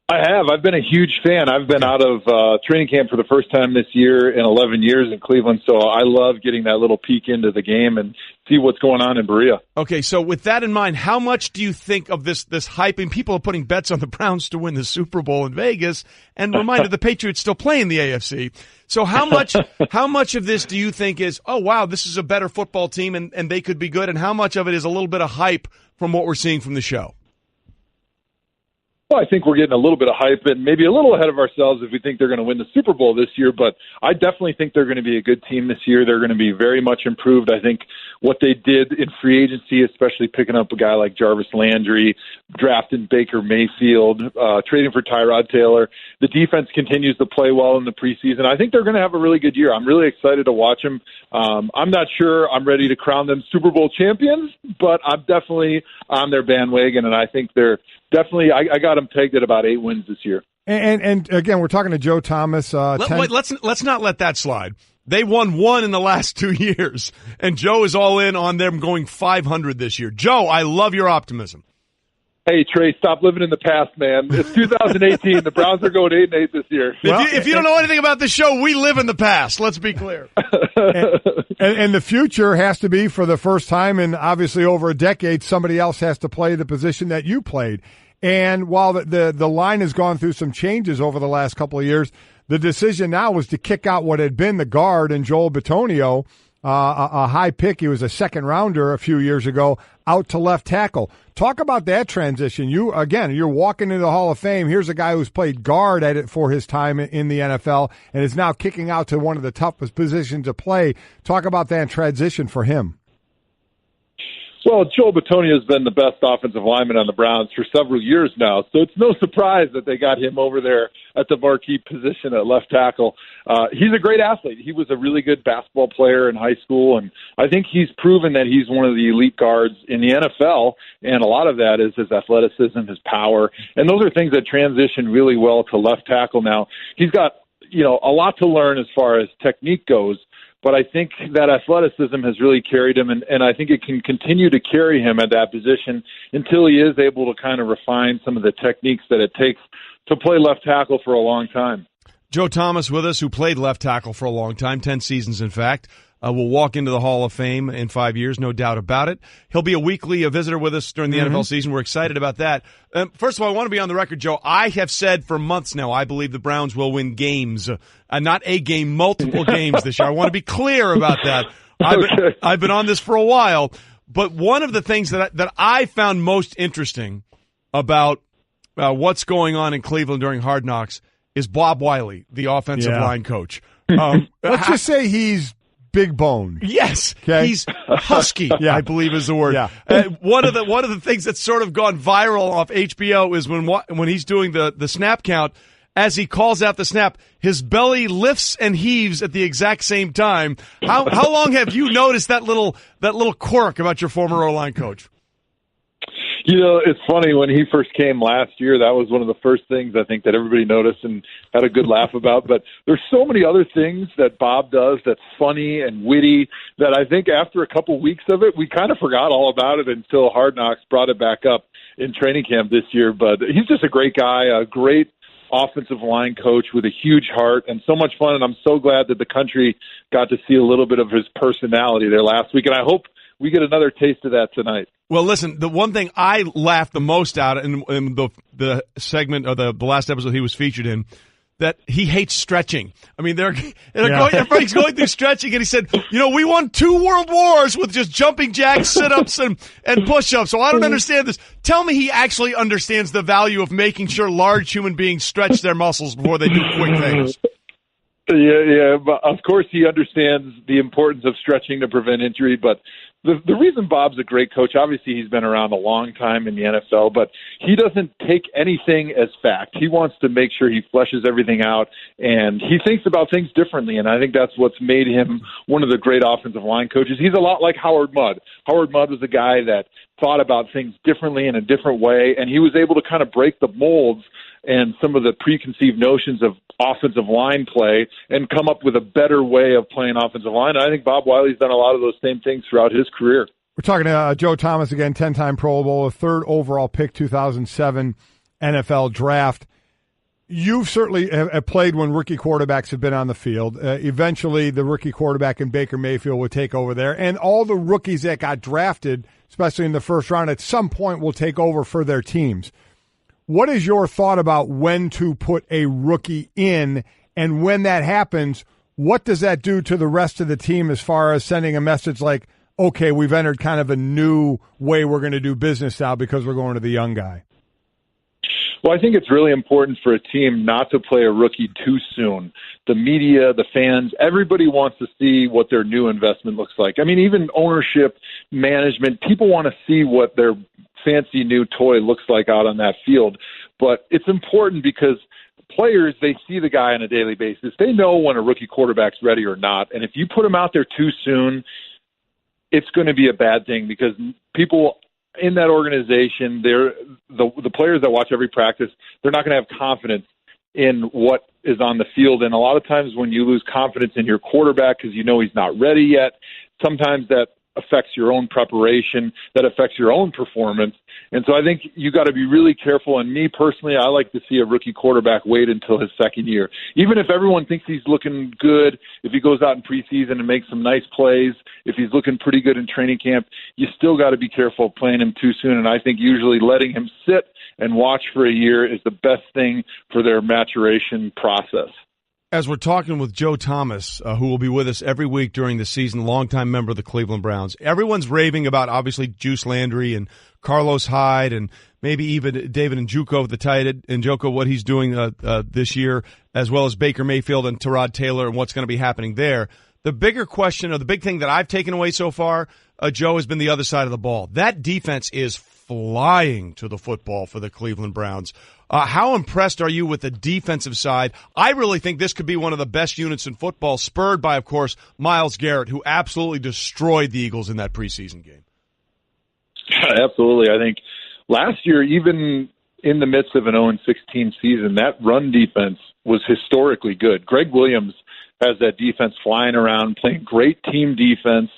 I have. I've been a huge fan. I've been out of training camp for the first time this year in 11 years in Cleveland, so I love getting that little peek into the game and see what's going on in Berea. Okay, so with that in mind, how much do you think of this hype? And people are putting bets on the Browns to win the Super Bowl in Vegas, and reminded the Patriots still play in the AFC. So how much of this do you think is, oh, wow, this is a better football team and they could be good, and how much of it is a little bit of hype from what we're seeing from the show? Well, I think we're getting a little bit of hype and maybe a little ahead of ourselves if we think they're going to win the Super Bowl this year, but I definitely think they're going to be a good team this year. They're going to be very much improved. I think what they did in free agency, especially picking up a guy like Jarvis Landry, drafting Baker Mayfield, trading for Tyrod Taylor, the defense continues to play well in the preseason. I think they're going to have a really good year. I'm really excited to watch them. I'm not sure I'm ready to crown them Super Bowl champions, but I'm definitely on their bandwagon, and I think they're definitely, I got them pegged at about 8 wins this year. And again, we're talking to Joe Thomas. Let's not let that slide. They won 1 in the last 2 years, and Joe is all in on them going 500 this year. Joe, I love your optimism. Hey, Trey, stop living in the past, man. It's 2018. The Browns are going 8-8 this year. If you don't know anything about this show, we live in the past. Let's be clear. and the future has to be, for the first time in obviously over a decade, somebody else has to play the position that you played. And while the line has gone through some changes over the last couple of years, the decision now was to kick out what had been the guard and Joel Bitonio, a high pick. He was a second rounder a few years ago, out to left tackle. Talk about that transition. You're walking into the Hall of Fame. Here's a guy who's played guard at it for his time in the NFL and is now kicking out to one of the toughest positions to play. Talk about that transition for him. Well, Joel Bitonio has been the best offensive lineman on the Browns for several years now, so it's no surprise that they got him over there at the marquee position at left tackle. He's a great athlete. He was a really good basketball player in high school, and I think he's proven that he's one of the elite guards in the NFL, and a lot of that is his athleticism, his power, and those are things that transition really well to left tackle now. He's got, a lot to learn as far as technique goes, but I think that athleticism has really carried him, and I think it can continue to carry him at that position until he is able to kind of refine some of the techniques that it takes to play left tackle for a long time. Joe Thomas with us, who played left tackle for a long time, 10 seasons in fact. Will walk into the Hall of Fame in 5 years, no doubt about it. He'll be a weekly visitor with us during the NFL season. We're excited about that. First of all, I want to be on the record, Joe. I have said for months now I believe the Browns will win games, not a game, multiple games this year. I want to be clear about that. I've been on this for a while, but one of the things that I found most interesting about what's going on in Cleveland during Hard Knocks is Bob Wiley, the offensive line coach. Let's just say he's big bone. Yes, okay. He's husky. I believe is the word. Yeah. One of the things that's sort of gone viral off HBO is when he's doing the snap count. As he calls out the snap, his belly lifts and heaves at the exact same time. How long have you noticed that little quirk about your former O-line coach? It's funny, when he first came last year, that was one of the first things I think that everybody noticed and had a good laugh about. But there's so many other things that Bob does that's funny and witty that I think after a couple weeks of it, we kind of forgot all about it until Hard Knocks brought it back up in training camp this year. But he's just a great guy, a great offensive line coach with a huge heart and so much fun. And I'm so glad that the country got to see a little bit of his personality there last week. And I hope we get another taste of that tonight. Well, listen, the one thing I laughed the most at in the segment of the last episode he was featured in, that he hates stretching. I mean, everybody's going through stretching, and he said, we won 2 world wars with just jumping jacks, sit-ups, and push-ups, so I don't understand this. Tell me he actually understands the value of making sure large human beings stretch their muscles before they do quick things. Yeah, but of course he understands the importance of stretching to prevent injury, but the reason Bob's a great coach, obviously he's been around a long time in the NFL, but he doesn't take anything as fact. He wants to make sure he fleshes everything out, and he thinks about things differently, and I think that's what's made him one of the great offensive line coaches. He's a lot like Howard Mudd. Howard Mudd was a guy that thought about things differently in a different way, and he was able to kind of break the molds and some of the preconceived notions of offensive line play and come up with a better way of playing offensive line. And I think Bob Wiley's done a lot of those same things throughout his career. We're talking to Joe Thomas again, 10-time Pro Bowler, third overall pick, 2007 NFL draft. You certainly have played when rookie quarterbacks have been on the field. Eventually, the rookie quarterback in Baker Mayfield would take over there, and all the rookies that got drafted, especially in the first round, at some point will take over for their teams. What is your thought about when to put a rookie in, and when that happens, what does that do to the rest of the team as far as sending a message like, okay, we've entered kind of a new way we're going to do business now because we're going to the young guy? Well, I think it's really important for a team not to play a rookie too soon. The media, the fans, everybody wants to see what their new investment looks like. I mean, even ownership, management, people want to see what their fancy new toy looks like out on that field. But it's important because players, they see the guy on a daily basis. They know when a rookie quarterback's ready or not. And if you put him out there too soon, it's going to be a bad thing because people in that organization, they're the players that watch every practice, they're not going to have confidence in what is on the field. And a lot of times when you lose confidence in your quarterback because you know he's not ready yet, sometimes that affects your own preparation, that affects your own performance. And so I think you got to be really careful. And me personally, I like to see a rookie quarterback wait until his second year. Even if everyone thinks he's looking good, if he goes out in preseason and makes some nice plays, if he's looking pretty good in training camp, you still got to be careful of playing him too soon. And I think usually letting him sit and watch for a year is the best thing for their maturation process. As we're talking with Joe Thomas, who will be with us every week during the season, longtime member of the Cleveland Browns, everyone's raving about, obviously, Juice Landry and Carlos Hyde and maybe even David Njoku, the tight end, Njoku, what he's doing this year, as well as Baker Mayfield and Tyrod Taylor and what's going to be happening there. The bigger question, or the big thing that I've taken away so far, Joe, has been the other side of the ball. That defense is flying to the football for the Cleveland Browns. How impressed are you with the defensive side? I really think this could be one of the best units in football, spurred by, of course, Myles Garrett, who absolutely destroyed the Eagles in that preseason game. Absolutely. I think last year, even in the midst of an 0-16 season, that run defense was historically good. Greg Williams has that defense flying around, playing great team defense.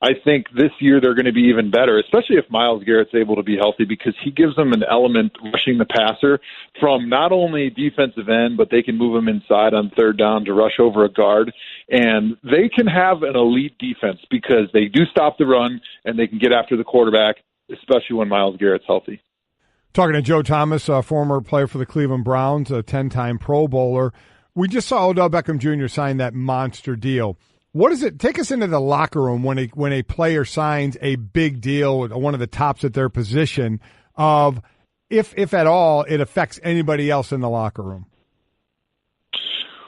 I think this year they're going to be even better, especially if Myles Garrett's able to be healthy, because he gives them an element rushing the passer from not only defensive end, but they can move him inside on third down to rush over a guard. And they can have an elite defense because they do stop the run and they can get after the quarterback, especially when Myles Garrett's healthy. Talking to Joe Thomas, a former player for the Cleveland Browns, a 10-time Pro Bowler. We just saw Odell Beckham Jr. sign that monster deal. What is it? Take us into the locker room when a player signs a big deal, one of the tops at their position, of if at all it affects anybody else in the locker room.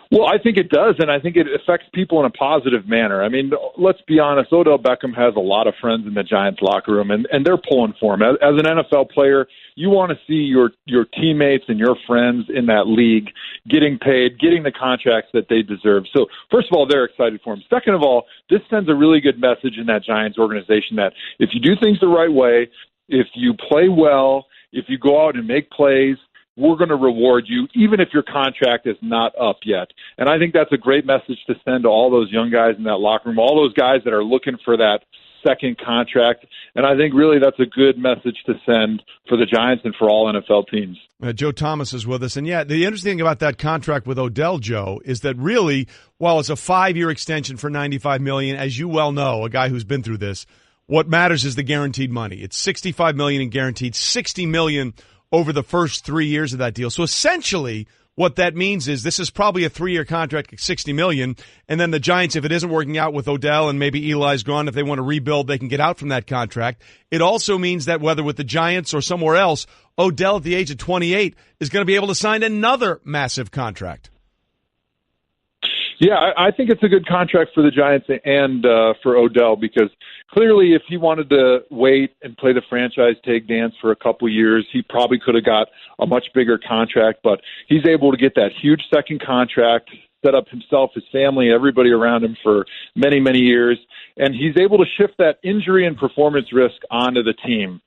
Well, I think it does, and I think it affects people in a positive manner. I mean, let's be honest, Odell Beckham has a lot of friends in the Giants locker room, and they're pulling for him. As an NFL player, you want to see your teammates and your friends in that league getting paid, getting the contracts that they deserve. So, first of all, they're excited for him. Second of all, this sends a really good message in that Giants organization that if you do things the right way, if you play well, if you go out and make plays, we're going to reward you, even if your contract is not up yet. And I think that's a great message to send to all those young guys in that locker room, all those guys that are looking for that second contract. And I think really that's a good message to send for the Giants and for all NFL teams. Joe Thomas is with us. And, yeah, the interesting thing about that contract with Odell, Joe, is that really, while it's a 5-year extension for $95 million, as you well know, a guy who's been through this, what matters is the guaranteed money. It's $65 million in guaranteed, $60 million over the first 3 years of that deal. So essentially what that means is this is probably a 3-year contract at $60 million, and then the Giants, if it isn't working out with Odell and maybe Eli's gone, if they want to rebuild, they can get out from that contract. It also means that whether with the Giants or somewhere else, Odell at the age of 28 is going to be able to sign another massive contract. Yeah, I think it's a good contract for the Giants and for Odell, because clearly if he wanted to wait and play the franchise tag dance for a couple years, he probably could have got a much bigger contract, but he's able to get that huge second contract, set up himself, his family, everybody around him for many, many years, and he's able to shift that injury and performance risk onto the team.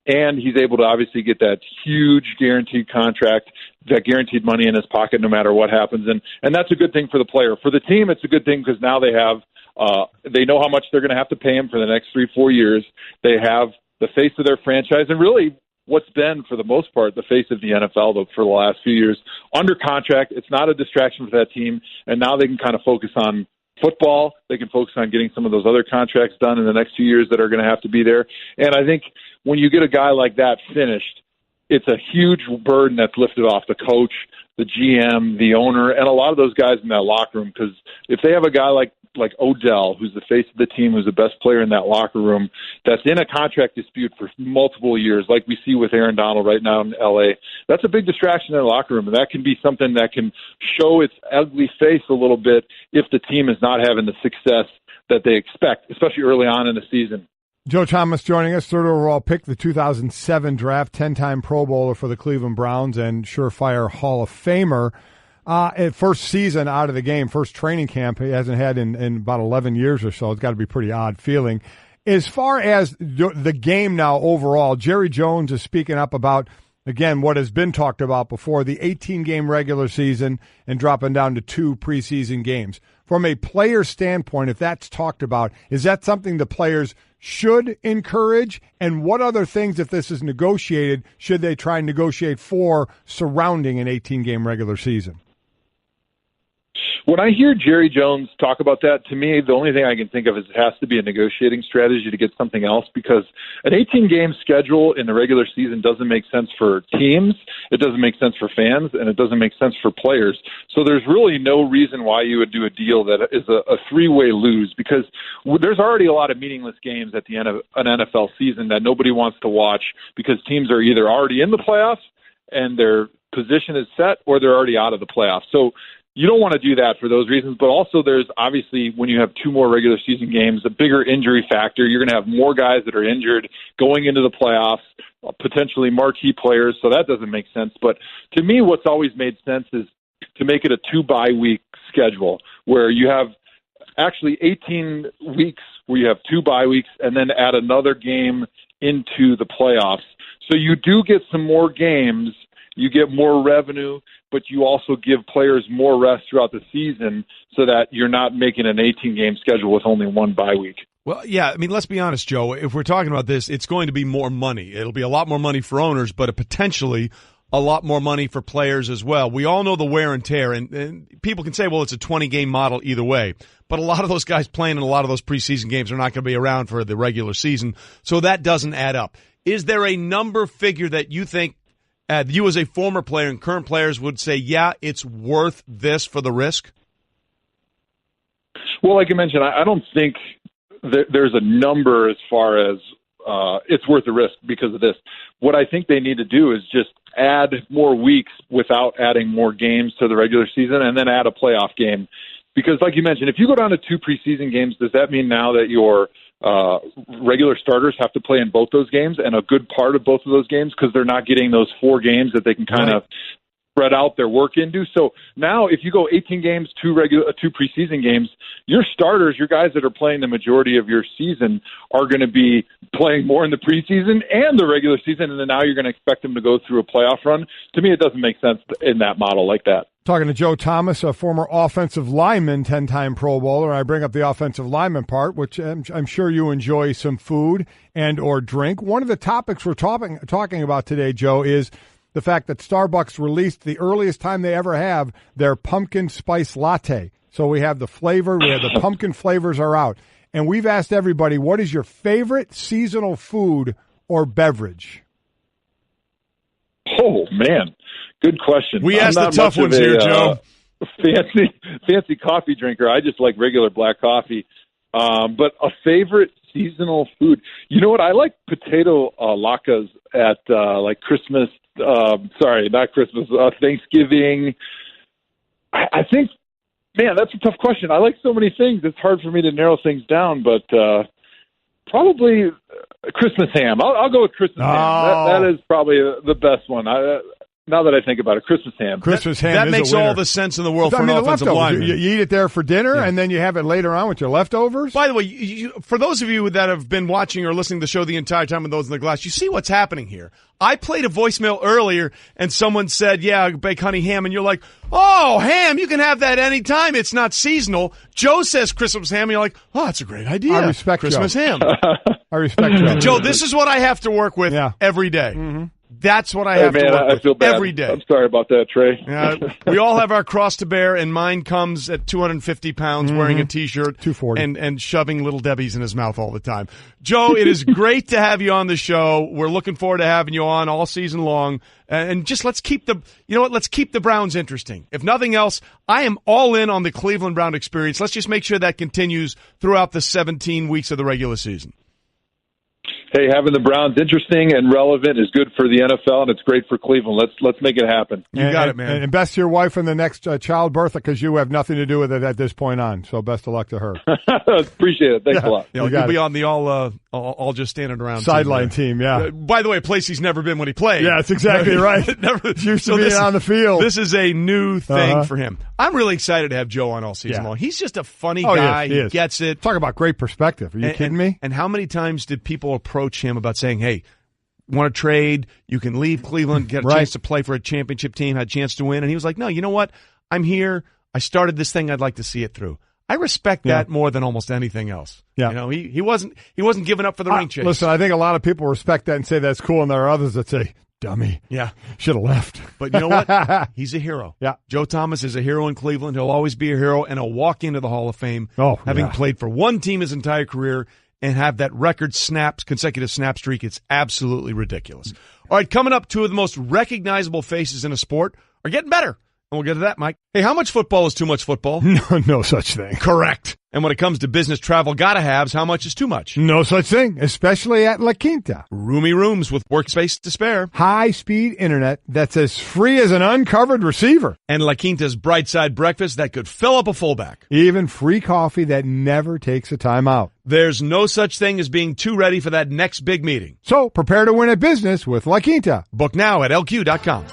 And he's able to obviously get that huge guaranteed contract, that guaranteed money in his pocket no matter what happens. And that's a good thing for the player. For the team, it's a good thing because now they have they know how much they're going to have to pay him for the next 3-4 years. They have the face of their franchise, and really what's been, for the most part, the face of the NFL for the last few years under contract. It's not a distraction for that team, and now they can kind of focus on football. They can focus on getting some of those other contracts done in the next 2 years that are going to have to be there. And I think when you get a guy like that finished, it's a huge burden that's lifted off the coach, the GM, the owner, and a lot of those guys in that locker room. Because if they have a guy like Odell, who's the face of the team, who's the best player in that locker room, that's in a contract dispute for multiple years, like we see with Aaron Donald right now in L.A., that's a big distraction in the locker room, and that can be something that can show its ugly face a little bit if the team is not having the success that they expect, especially early on in the season. Joe Thomas joining us, third overall pick, the 2007 draft, 10-time Pro Bowler for the Cleveland Browns and surefire Hall of Famer. First season out of the game, first training camp he hasn't had in about 11 years or so. It's got to be a pretty odd feeling. As far as the game now overall, Jerry Jones is speaking up about, again, what has been talked about before, the 18-game regular season and dropping down to 2 preseason games. From a player standpoint, if that's talked about, is that something the players should encourage? And what other things, if this is negotiated, should they try and negotiate for surrounding an 18-game regular season? When I hear Jerry Jones talk about that, to me, the only thing I can think of is it has to be a negotiating strategy to get something else, because an 18-game schedule in the regular season doesn't make sense for teams, it doesn't make sense for fans, and it doesn't make sense for players. So there's really no reason why you would do a deal that is a three-way lose, because there's already a lot of meaningless games at the end of an NFL season that nobody wants to watch because teams are either already in the playoffs and their position is set, or they're already out of the playoffs. So you don't want to do that for those reasons, but also there's obviously, when you have 2 more regular season games, a bigger injury factor. You're going to have more guys that are injured going into the playoffs, potentially marquee players, so that doesn't make sense. But to me, what's always made sense is to make it a 2-bye-week schedule where you have actually 18 weeks where you have 2 bye weeks and then add another game into the playoffs. So you do get some more games, you get more revenue, but you also give players more rest throughout the season so that you're not making an 18-game schedule with only 1 bye week. Well, yeah, I mean, let's be honest, Joe. If we're talking about this, it's going to be more money. It'll be a lot more money for owners, but potentially a lot more money for players as well. We all know the wear and tear, and people can say, well, it's a 20-game model either way. But a lot of those guys playing in a lot of those preseason games are not going to be around for the regular season, so that doesn't add up. Is there a number figure that you think you as a former player and current players would say, yeah, it's worth this for the risk? Well, like I mentioned, I don't think there's a number as far as it's worth the risk because of this. What I think they need to do is just add more weeks without adding more games to the regular season and then add a playoff game. Because like you mentioned, if you go down to 2 preseason games, does that mean now that your regular starters have to play in both those games and a good part of both of those games because they're not getting those 4 games that they can kind of spread out their work into? So now if you go 18 games, 2 preseason games, your starters, your guys that are playing the majority of your season are going to be playing more in the preseason and the regular season, and then now you're going to expect them to go through a playoff run. To me, it doesn't make sense in that model like that. Talking to Joe Thomas, a former offensive lineman, 10-time Pro Bowler. I bring up the offensive lineman part, which I'm sure you enjoy some food and or drink. One of the topics we're talking about today, Joe, is the fact that Starbucks released the earliest time they ever have their pumpkin spice latte. So we have the flavor, we have the pumpkin flavors are out. And we've asked everybody, what is your favorite seasonal food or beverage? Oh, man. Good question. We asked the tough ones here, Joe. Fancy coffee drinker. I just like regular black coffee. But a favorite seasonal food. You know what? I like potato latkes at like Christmas. Sorry, not Christmas. Thanksgiving. I think Man, that's a tough question. I like so many things. It's hard for me to narrow things down, but probably Christmas ham. I'll go with Christmas ham. That is probably the best one. Now that I think about it, Christmas ham. That makes all the sense in the world for an offensive lineman. You eat it there for dinner, and then you have it later on with your leftovers. By the way, for those of you that have been watching or listening to the show the entire time with those in the glass, you see what's happening here. I played a voicemail earlier, and someone said, yeah, bake honey ham, and you're like, oh, ham, you can have that anytime. It's not seasonal. Joe says Christmas ham, and you're like, oh, that's a great idea. I respect Christmas Joe. ham. I respect Joe. Joe, this is what I have to work with every day. Mm-hmm. That's what I have to work with feel bad. every day. I'm sorry about that, Trey. We all have our cross to bear, and mine comes at 250 pounds wearing a T-shirt 240. and shoving Little Debbie's in his mouth all the time. Joe, it is great to have you on the show. We're looking forward to having you on all season long. And just let's keep the Browns interesting. If nothing else, I am all in on the Cleveland Brown experience. Let's just make sure that continues throughout the 17 weeks of the regular season. Hey, having the Browns interesting and relevant is good for the NFL, and it's great for Cleveland. Let's make it happen. You got it, man. And best to your wife in the next childbirth, because you have nothing to do with it at this point on. So best of luck to her. Appreciate it. Thanks a lot. You'll be on the all just standing around sideline team. Yeah. By the way, a place he's never been when he played. Yeah, that's exactly right. Never used to be on the field. This is a new thing for him. I'm really excited to have Joe on all season long. He's just a funny guy. He gets it. Talk about great perspective. Are you kidding me? And how many times did people approach him about saying, hey, want to trade? You can leave Cleveland, get a chance to play for a championship team, had a chance to win. And he was like, no, you know what? I'm here. I started this thing. I'd like to see it through. I respect that more than almost anything else. Yeah. You know, he wasn't giving up for the ring chase. Listen, I think a lot of people respect that and say that's cool, and there are others that say, dummy. Yeah. Should have left. But you know what? He's a hero. Yeah. Joe Thomas is a hero in Cleveland. He'll always be a hero, and he'll walk into the Hall of Fame having played for one team his entire career and have that record consecutive snap streak. It's absolutely ridiculous. All right, coming up, two of the most recognizable faces in a sport are getting better. And we'll get to that, Mike. Hey, how much football is too much football? No such thing. Correct. And when it comes to business travel, gotta haves, how much is too much? No such thing, especially at La Quinta. Roomy rooms with workspace to spare. High-speed internet that's as free as an uncovered receiver. And La Quinta's bright side breakfast that could fill up a fullback. Even free coffee that never takes a time out. There's no such thing as being too ready for that next big meeting. So prepare to win at business with La Quinta. Book now at LQ.com.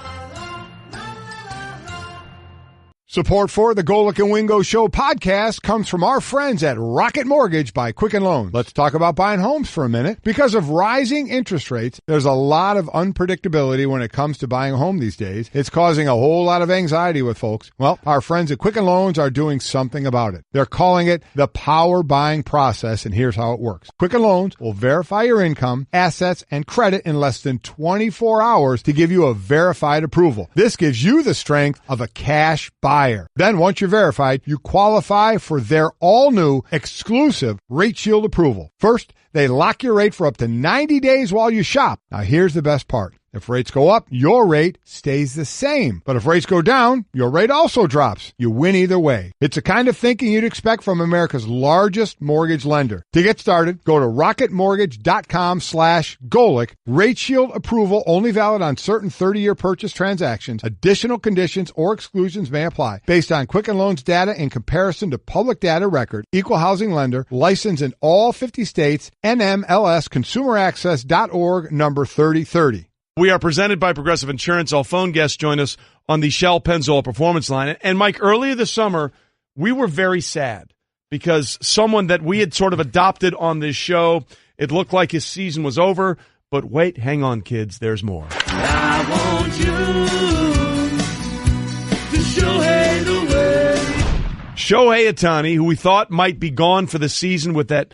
Support for the Golic and Wingo Show podcast comes from our friends at Rocket Mortgage by Quicken Loans. Let's talk about buying homes for a minute. Because of rising interest rates, there's a lot of unpredictability when it comes to buying a home these days. It's causing a whole lot of anxiety with folks. Well, our friends at Quicken Loans are doing something about it. They're calling it the power buying process, and here's how it works. Quicken Loans will verify your income, assets, and credit in less than 24 hours to give you a verified approval. This gives you the strength of a cash buyer. Then once you're verified, you qualify for their all-new exclusive Rate Shield approval. First, they lock your rate for up to 90 days while you shop. Now here's the best part. If rates go up, your rate stays the same. But if rates go down, your rate also drops. You win either way. It's the kind of thinking you'd expect from America's largest mortgage lender. To get started, go to rocketmortgage.com/Golic. Rate Shield approval only valid on certain 30-year purchase transactions. Additional conditions or exclusions may apply. Based on Quicken Loans data in comparison to public data record. Equal housing lender. Licensed in all 50 states. NMLSconsumeraccess.org number 3030. We are presented by Progressive Insurance. All phone guests join us on the Shell Pennzoil Performance Line. And Mike, earlier this summer, we were very sad because someone that we had sort of adopted on this show, it looked like his season was over. But wait, hang on, kids, there's more. I want you to Shohei the way. Shohei Ohtani, who we thought might be gone for the season with that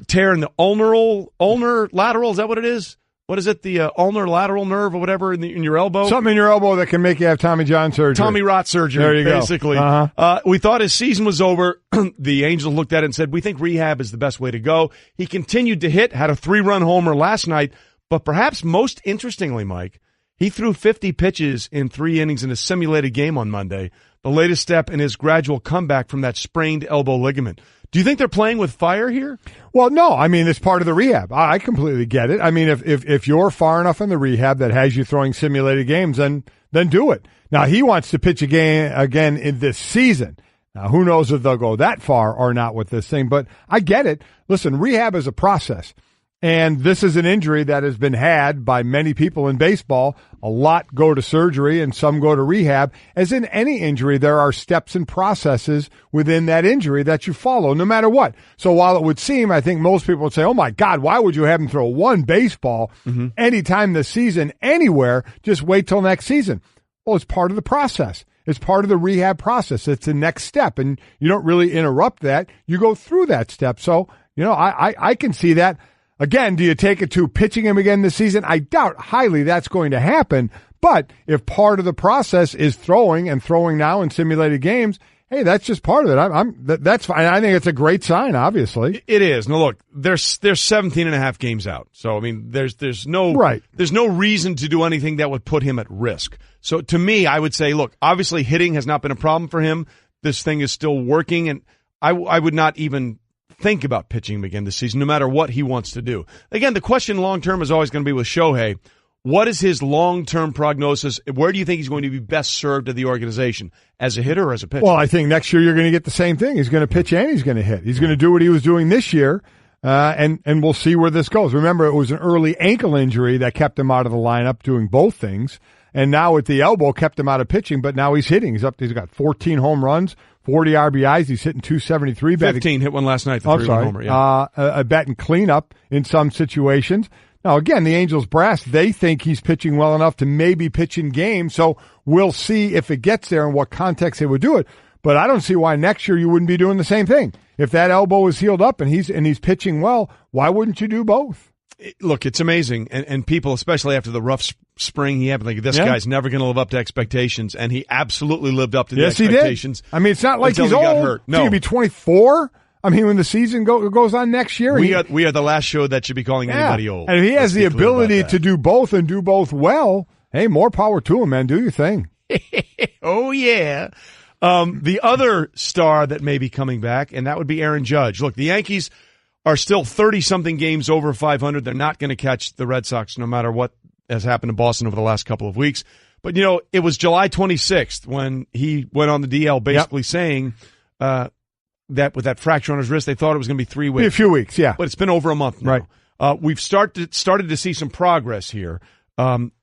tear in the ulnar lateral, is that what it is? What is it? The ulnar lateral nerve or whatever in your elbow? Something in your elbow that can make you have Tommy John surgery. Tommy Rot surgery, there you basically. Go. Uh-huh. We thought his season was over. The Angels looked at it and said, we think rehab is the best way to go. He continued to hit, had a 3-run homer last night, but perhaps most interestingly, Mike, he threw 50 pitches in 3 innings in a simulated game on Monday, the latest step in his gradual comeback from that sprained elbow ligament. Do you think they're playing with fire here? Well, no. I mean, it's part of the rehab. I completely get it. I mean, if you're far enough in the rehab that has you throwing simulated games, then do it. Now, he wants to pitch a game again in this season. Now, who knows if they'll go that far or not with this thing, but I get it. Listen, rehab is a process, and this is an injury that has been had by many people in baseball. A lot go to surgery and some go to rehab. As in any injury, there are steps and processes within that injury that you follow, no matter what. So while it would seem, I think most people would say, oh my God, why would you have him throw one baseball anytime this season, anywhere? Just wait till next season. Well, it's part of the process. It's part of the rehab process. It's the next step, and you don't really interrupt that. You go through that step. So, I can see that. Again, do you take it to pitching him again this season? I doubt highly that's going to happen. But if part of the process is throwing now in simulated games, hey, that's just part of it. That's fine. I think it's a great sign, obviously. It is. Now, look, there's 17 and a half games out. So, I mean, there's no reason to do anything that would put him at risk. So, to me, I would say, look, obviously hitting has not been a problem for him. This thing is still working, and I would not even think about pitching him again this season, no matter what he wants to do. Again, the question long-term is always going to be with Shohei. What is his long-term prognosis? Where do you think he's going to be best served to the organization, as a hitter or as a pitcher? Well, I think next year you're going to get the same thing. He's going to pitch and he's going to hit. He's going to do what he was doing this year, and we'll see where this goes. Remember, it was an early ankle injury that kept him out of the lineup doing both things, and now with the elbow kept him out of pitching, but now he's hitting. He's got 14 home runs, 40 RBIs. He's hitting 273. 15, hit one last night, the three-run homer. Yeah. A batting cleanup in some situations. Now, again, the Angels brass, they think he's pitching well enough to maybe pitch in games, so we'll see if it gets there and what context they would do it. But I don't see why next year you wouldn't be doing the same thing. If that elbow is healed up and he's pitching well, why wouldn't you do both? Look, it's amazing, and people, especially after the rough spring he had, like, this guy's never going to live up to expectations, and he absolutely lived up to the expectations. He did. I mean, it's not like he's old. Got hurt. No. He's going to be 24. I mean, when the season goes on next year. We are the last show that should be calling anybody old. And if he has the ability to do both and do both well, hey, more power to him, man. Do your thing. Oh, yeah. The other star that may be coming back, and that would be Aaron Judge. Look, the Yankees are still 30-something games over 500. They're not going to catch the Red Sox no matter what has happened in Boston over the last couple of weeks. But, it was July 26th when he went on the DL basically saying that with that fracture on his wrist, they thought it was going to be 3 weeks. A few weeks, yeah. But it's been over a month now. Right. We've started to see some progress here.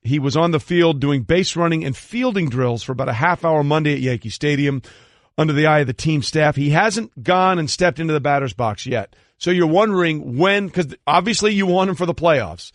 He was on the field doing base running and fielding drills for about a half hour Monday at Yankee Stadium under the eye of the team staff. He hasn't gone and stepped into the batter's box yet. So you're wondering when, because obviously you want him for the playoffs.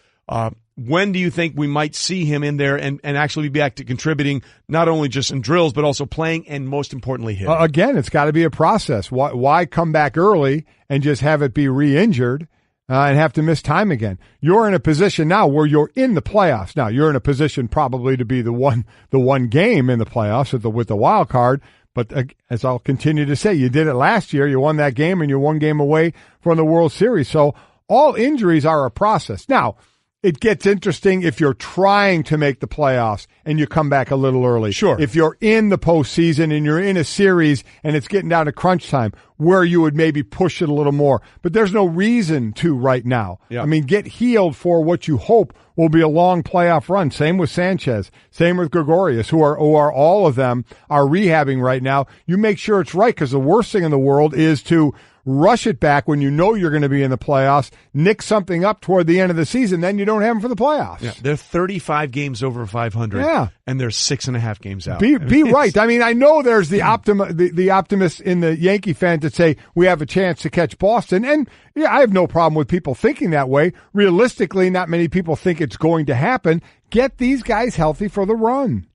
When do you think we might see him in there and actually be back to contributing, not only just in drills, but also playing and, most importantly, hitting? Again, it's got to be a process. Why come back early and just have it be re-injured and have to miss time again? You're in a position now where you're in the playoffs. Now, you're in a position probably to be the one game in the playoffs with the wild card. But as I'll continue to say, you did it last year. You won that game, and you're one game away from the World Series. So all injuries are a process. Now, it gets interesting if you're trying to make the playoffs and you come back a little early. Sure. If you're in the postseason and you're in a series and it's getting down to crunch time, where you would maybe push it a little more. But there's no reason to right now. Yeah. I mean, get healed for what you hope will be a long playoff run. Same with Sanchez. Same with Gregorius, who are all of them are rehabbing right now. You make sure it's right, because the worst thing in the world is to rush it back when you know you're going to be in the playoffs, nick something up toward the end of the season, then you don't have them for the playoffs. Yeah, they're 35 games over 500, and they're 6.5 games out. Be right. I mean, I know there's the optimists in the Yankee fans that say we have a chance to catch Boston, and yeah, I have no problem with people thinking that way. Realistically, not many people think it's going to happen. Get these guys healthy for the run.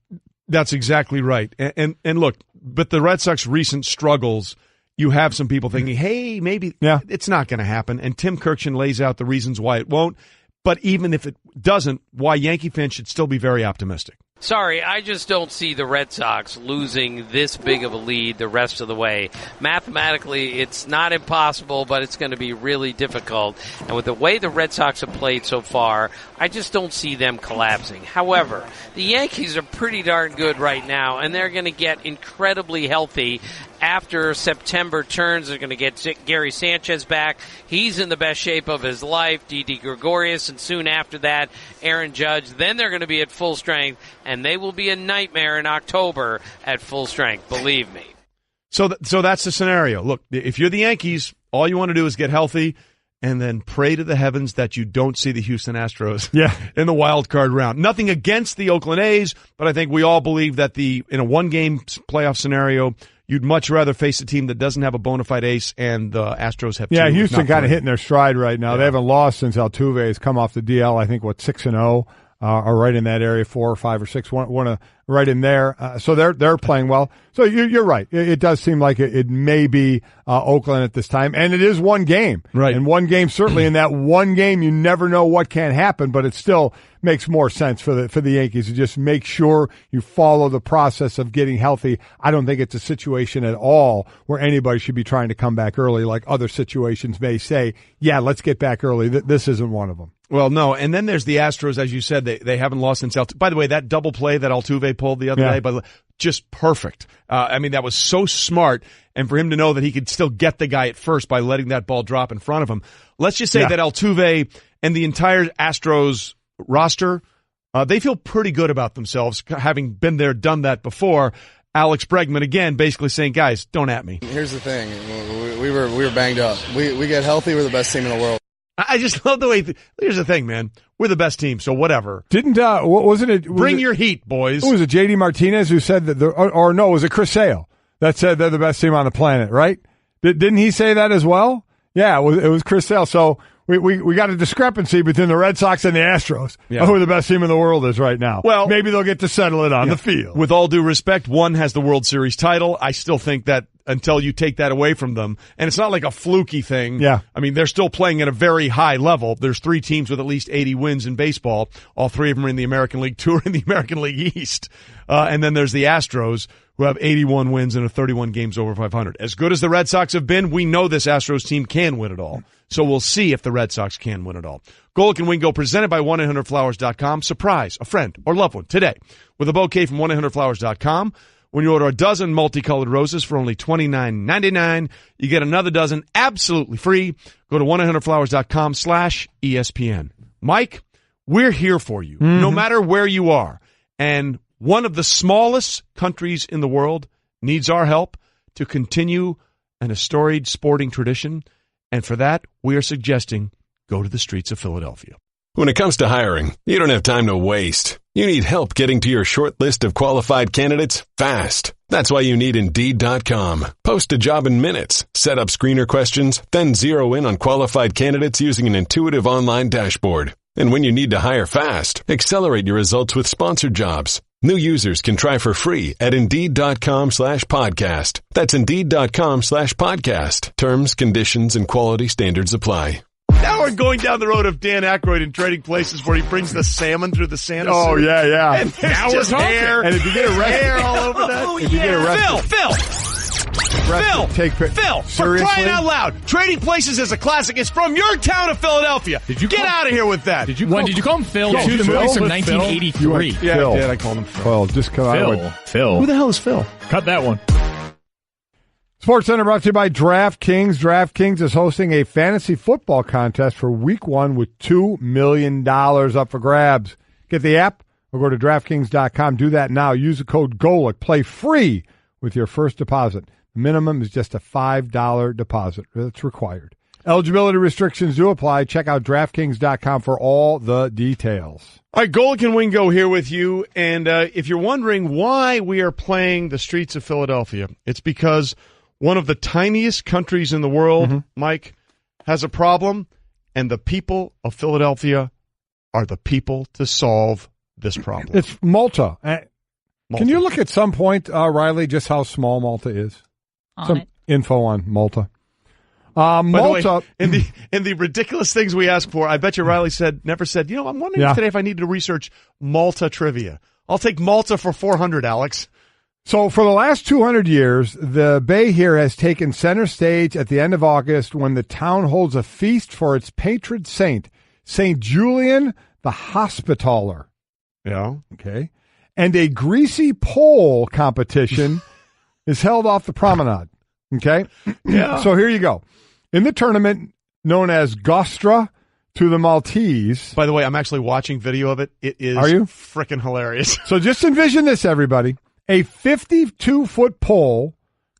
That's exactly right. And look, but the Red Sox recent struggles, you have some people thinking, hey, maybe it's not going to happen. And Tim Kirkchin lays out the reasons why it won't. But even if it doesn't, why Yankee fans should still be very optimistic. Sorry, I just don't see the Red Sox losing this big of a lead the rest of the way. Mathematically, it's not impossible, but it's going to be really difficult. And with the way the Red Sox have played so far, I just don't see them collapsing. However, the Yankees are pretty darn good right now, and they're going to get incredibly healthy after September turns. They're going to get Gary Sanchez back. He's in the best shape of his life. Didi Gregorius, and soon after that, Aaron Judge. Then they're going to be at full strength, and they will be a nightmare in October at full strength, believe me. So that's the scenario. Look, if you're the Yankees, all you want to do is get healthy and then pray to the heavens that you don't see the Houston Astros in the wild card round. Nothing against the Oakland A's, but I think we all believe that in a one-game playoff scenario, you'd much rather face a team that doesn't have a bona fide ace, and the Astros have two. Yeah, Houston kind of hitting their stride right now. Yeah. They haven't lost since Altuve has come off the DL. I think, 6-0. Are right in that area, 4 or 5 or 6, one right in there. So they're playing well. So you're right. It does seem like it may be Oakland at this time, and it is one game. Right. And one game, certainly in that one game, you never know what can happen, but it still makes more sense for the Yankees to just make sure you follow the process of getting healthy. I don't think it's a situation at all where anybody should be trying to come back early, like other situations may say. Yeah, let's get back early. This isn't one of them. Well, no, and then there's the Astros, as you said, they haven't lost since Altuve. By the way, that double play that Altuve pulled the other day, just perfect. I mean, that was so smart, and for him to know that he could still get the guy at first by letting that ball drop in front of him. Let's just say that Altuve and the entire Astros roster, they feel pretty good about themselves, having been there, done that before. Alex Bregman, again, basically saying, guys, don't at me. Here's the thing. We were banged up. We get healthy, we're the best team in the world. I just love the way. Here's the thing, man. We're the best team, so whatever. Wasn't it? Bring your heat, boys. Was it J.D. Martinez who said that? Or no, was it Chris Sale that said they're the best team on the planet? Right? Didn't he say that as well? Yeah, it was Chris Sale. So we got a discrepancy between the Red Sox and the Astros. Yeah. Who the best team in the world is right now. Well, maybe they'll get to settle it on the field. With all due respect, one has the World Series title. I still think that until you take that away from them, and it's not like a fluky thing. Yeah. I mean, they're still playing at a very high level. There's 3 teams with at least 80 wins in baseball. All 3 of them are in the American League. 2 are in the American League East. And then there's the Astros, who have 81 wins and are 31 games over 500. As good as the Red Sox have been, we know this Astros team can win it all. So we'll see if the Red Sox can win it all. Golic and Wingo, presented by 1-800-Flowers.com. Surprise a friend or loved one today with a bouquet from 1-800-Flowers.com. When you order a dozen multicolored roses for only $29.99, you get another dozen absolutely free. Go to 1-800-Flowers.com/ESPN. Mike, we're here for you, no matter where you are. And one of the smallest countries in the world needs our help to continue a storied sporting tradition. And for that, we are suggesting go to the streets of Philadelphia. When it comes to hiring, you don't have time to waste. You need help getting to your short list of qualified candidates fast. That's why you need Indeed.com. Post a job in minutes, set up screener questions, then zero in on qualified candidates using an intuitive online dashboard. And when you need to hire fast, accelerate your results with sponsored jobs. New users can try for free at Indeed.com/podcast. That's Indeed.com/podcast. Terms, conditions, and quality standards apply. Now we're going down the road of Dan Aykroyd in Trading Places, where he brings the salmon through the Santa suit. Oh, yeah. And now we're talking. Hair, and if you get arrested, hair all over that. If you get arrested, Phil, for crying out loud, Trading Places is a classic. It's from your town of Philadelphia. Get out of here with that. Did you call him Phil? The movie's from 1983. Yeah, I did. I called him Phil. Well, just come out. Phil. Who the hell is Phil? Cut that one. Sports Center brought to you by DraftKings. DraftKings is hosting a fantasy football contest for Week 1 with $2 million up for grabs. Get the app or go to DraftKings.com. Do that now. Use the code GOLIC. Play free with your first deposit. The minimum is just a $5 deposit. That's required. Eligibility restrictions do apply. Check out DraftKings.com for all the details. All right, Golic and Wingo here with you. And if you're wondering why we are playing the streets of Philadelphia, it's because one of the tiniest countries in the world, Mike, has a problem, and the people of Philadelphia are the people to solve this problem. It's Malta. Can you look at some point, Riley, just how small Malta is? Info on Malta. Malta. By the way, in the ridiculous things we ask for, I bet you Riley never said, I'm wondering today if I need to research Malta trivia. I'll take Malta for 400, Alex. So for the last 200 years, the Bay here has taken center stage at the end of August when the town holds a feast for its patron saint, St. Julian the Hospitaller. Yeah. Okay. And a greasy pole competition is held off the promenade. Okay. Yeah. So here you go. In the tournament known as Gostra to the Maltese. By the way, I'm actually watching video of it. It is freaking hilarious. So just envision this, everybody. A 52-foot pole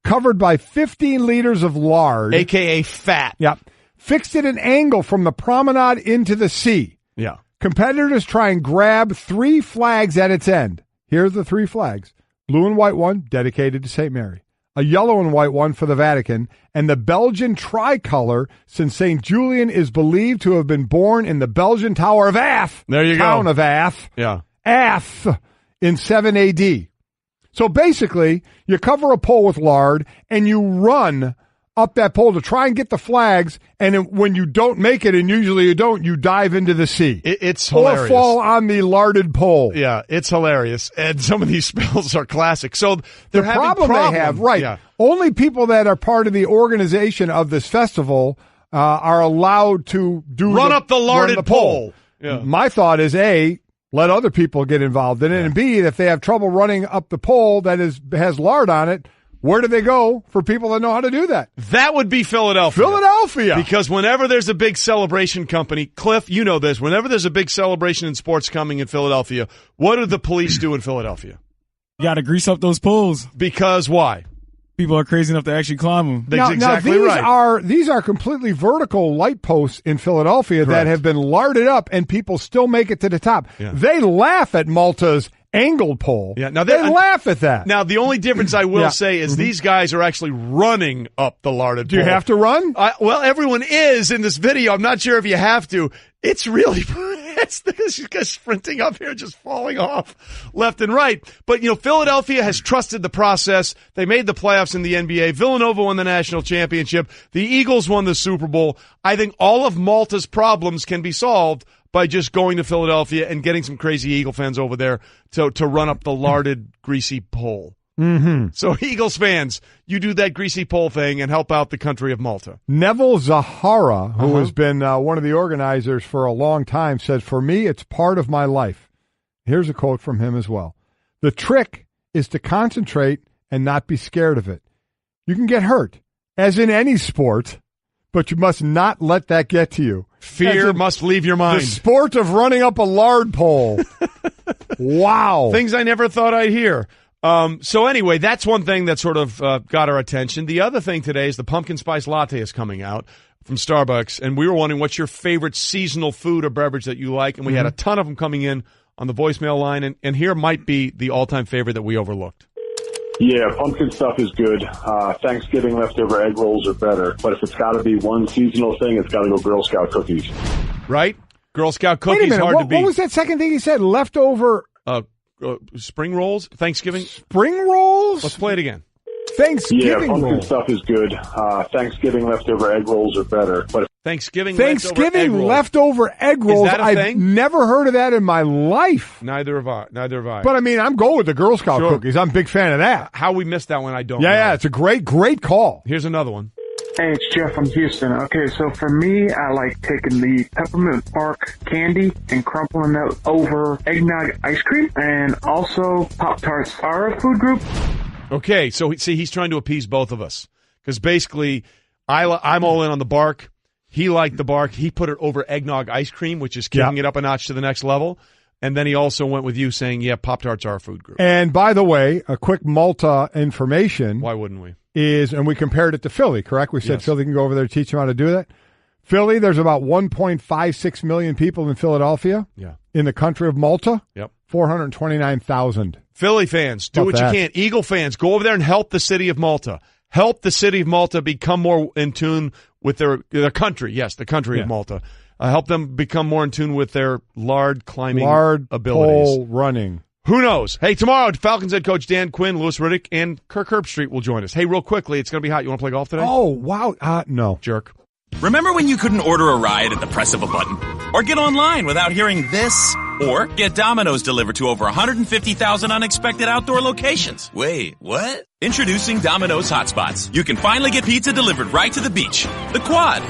covered by 15 liters of lard. AKA fat. Yep. Fixed at an angle from the promenade into the sea. Yeah. Competitors try and grab 3 flags at its end. Here's the 3 flags. Blue and white one, dedicated to St. Mary. A yellow and white one for the Vatican. And the Belgian tricolor, since St. Julian is believed to have been born in the Belgian Tower of Ath. There you town go. of Ath. Yeah. Ath in 7 AD. So basically, you cover a pole with lard and you run up that pole to try and get the flags, and when you don't make it, and usually you don't, you dive into the sea. It's hilarious. Or fall on the larded pole. Yeah, it's hilarious. And some of these spills are classic. So the problem they have, right, yeah. Only people that are part of the organization of this festival are allowed to run up the larded pole. Yeah. My thought is, A, let other people get involved in it, and B, if they have trouble running up the pole that has lard on it, where do they go for people that know how to do that? That would be Philadelphia. Philadelphia. Because whenever there's a big celebration company, Cliff, you know this, whenever there's a big celebration in sports coming in Philadelphia, what do the police do in Philadelphia? You got to grease up those poles. Because why? People are crazy enough to actually climb them. That's exactly right. These are completely vertical light posts in Philadelphia that have been larded up, and people still make it to the top. Yeah. They laugh at Malta's angled pole. Yeah, now they laugh at that. Now, the only difference I will say is these guys are actually running up the larded pole. Do you have to run? Well, everyone is in this video. I'm not sure if you have to. It's really, it's this guy's sprinting up here, just falling off left and right. But, Philadelphia has trusted the process. They made the playoffs in the NBA. Villanova won the national championship. The Eagles won the Super Bowl. I think all of Malta's problems can be solved by just going to Philadelphia and getting some crazy Eagle fans over there to run up the larded, greasy pole. Mm-hmm. So, Eagles fans, you do that greasy pole thing and help out the country of Malta. Neville Zahara, who has been one of the organizers for a long time, said, "For me, it's part of my life." Here's a quote from him as well. "The trick is to concentrate and not be scared of it. You can get hurt, as in any sport, but you must not let that get to you. Fear must leave your mind." The sport of running up a lard pole. Wow. Things I never thought I'd hear. So anyway, that's one thing that sort of got our attention. The other thing today is the pumpkin spice latte is coming out from Starbucks, and we were wondering what's your favorite seasonal food or beverage that you like, and we had a ton of them coming in on the voicemail line, and here might be the all-time favorite that we overlooked. Yeah, pumpkin stuff is good. Thanksgiving leftover egg rolls are better, but if it's got to be one seasonal thing, it's got to go Girl Scout cookies. Right? Girl Scout cookies, Wait a minute, hard to beat. What was that second thing he said? Leftover... spring rolls? Thanksgiving? Spring rolls? Let's play it again. Thanksgiving pumpkin rolls. stuff is good. Thanksgiving leftover egg rolls are better. But Thanksgiving leftover egg rolls. Is that a I've thing? never heard of that in my life. Neither have I. But I mean, I'm going with the Girl Scout cookies. I'm a big fan of that. How we missed that one, I don't know. Yeah, it's a great call. Here's another one. Hey, it's Jeff from Houston. Okay, so for me, I like taking the peppermint bark candy and crumpling it over eggnog ice cream, and also Pop-Tarts are a food group. Okay, so see, he's trying to appease both of us because basically, I'm all in on the bark. He liked the bark. He put it over eggnog ice cream, which is kicking it up a notch to the next level. And then he also went with you saying, yeah, Pop-Tarts are a food group. And by the way, a quick Malta information. Why wouldn't we? And we compared it to Philly, correct? We said Philly can go over there and teach them how to do that. Philly, there's about 1.56 million people in Philadelphia. Yeah. In the country of Malta, 429,000. Philly fans, do what you can. Eagle fans, go over there and help the city of Malta. Help the city of Malta become more in tune with their country. Yes, the country of Malta. Help them become more in tune with their lard climbing abilities. Pole running. Who knows? Hey, tomorrow, Falcons head coach Dan Quinn, Louis Riddick, and Kirk Herbstreit will join us. Hey, real quickly, it's going to be hot. You want to play golf today? Oh, wow. No. Jerk. Remember when you couldn't order a ride at the press of a button? Or get online without hearing this? Or get Domino's delivered to over 150,000 unexpected outdoor locations? Wait, what? Introducing Domino's Hotspots. You can finally get pizza delivered right to the beach, the quad,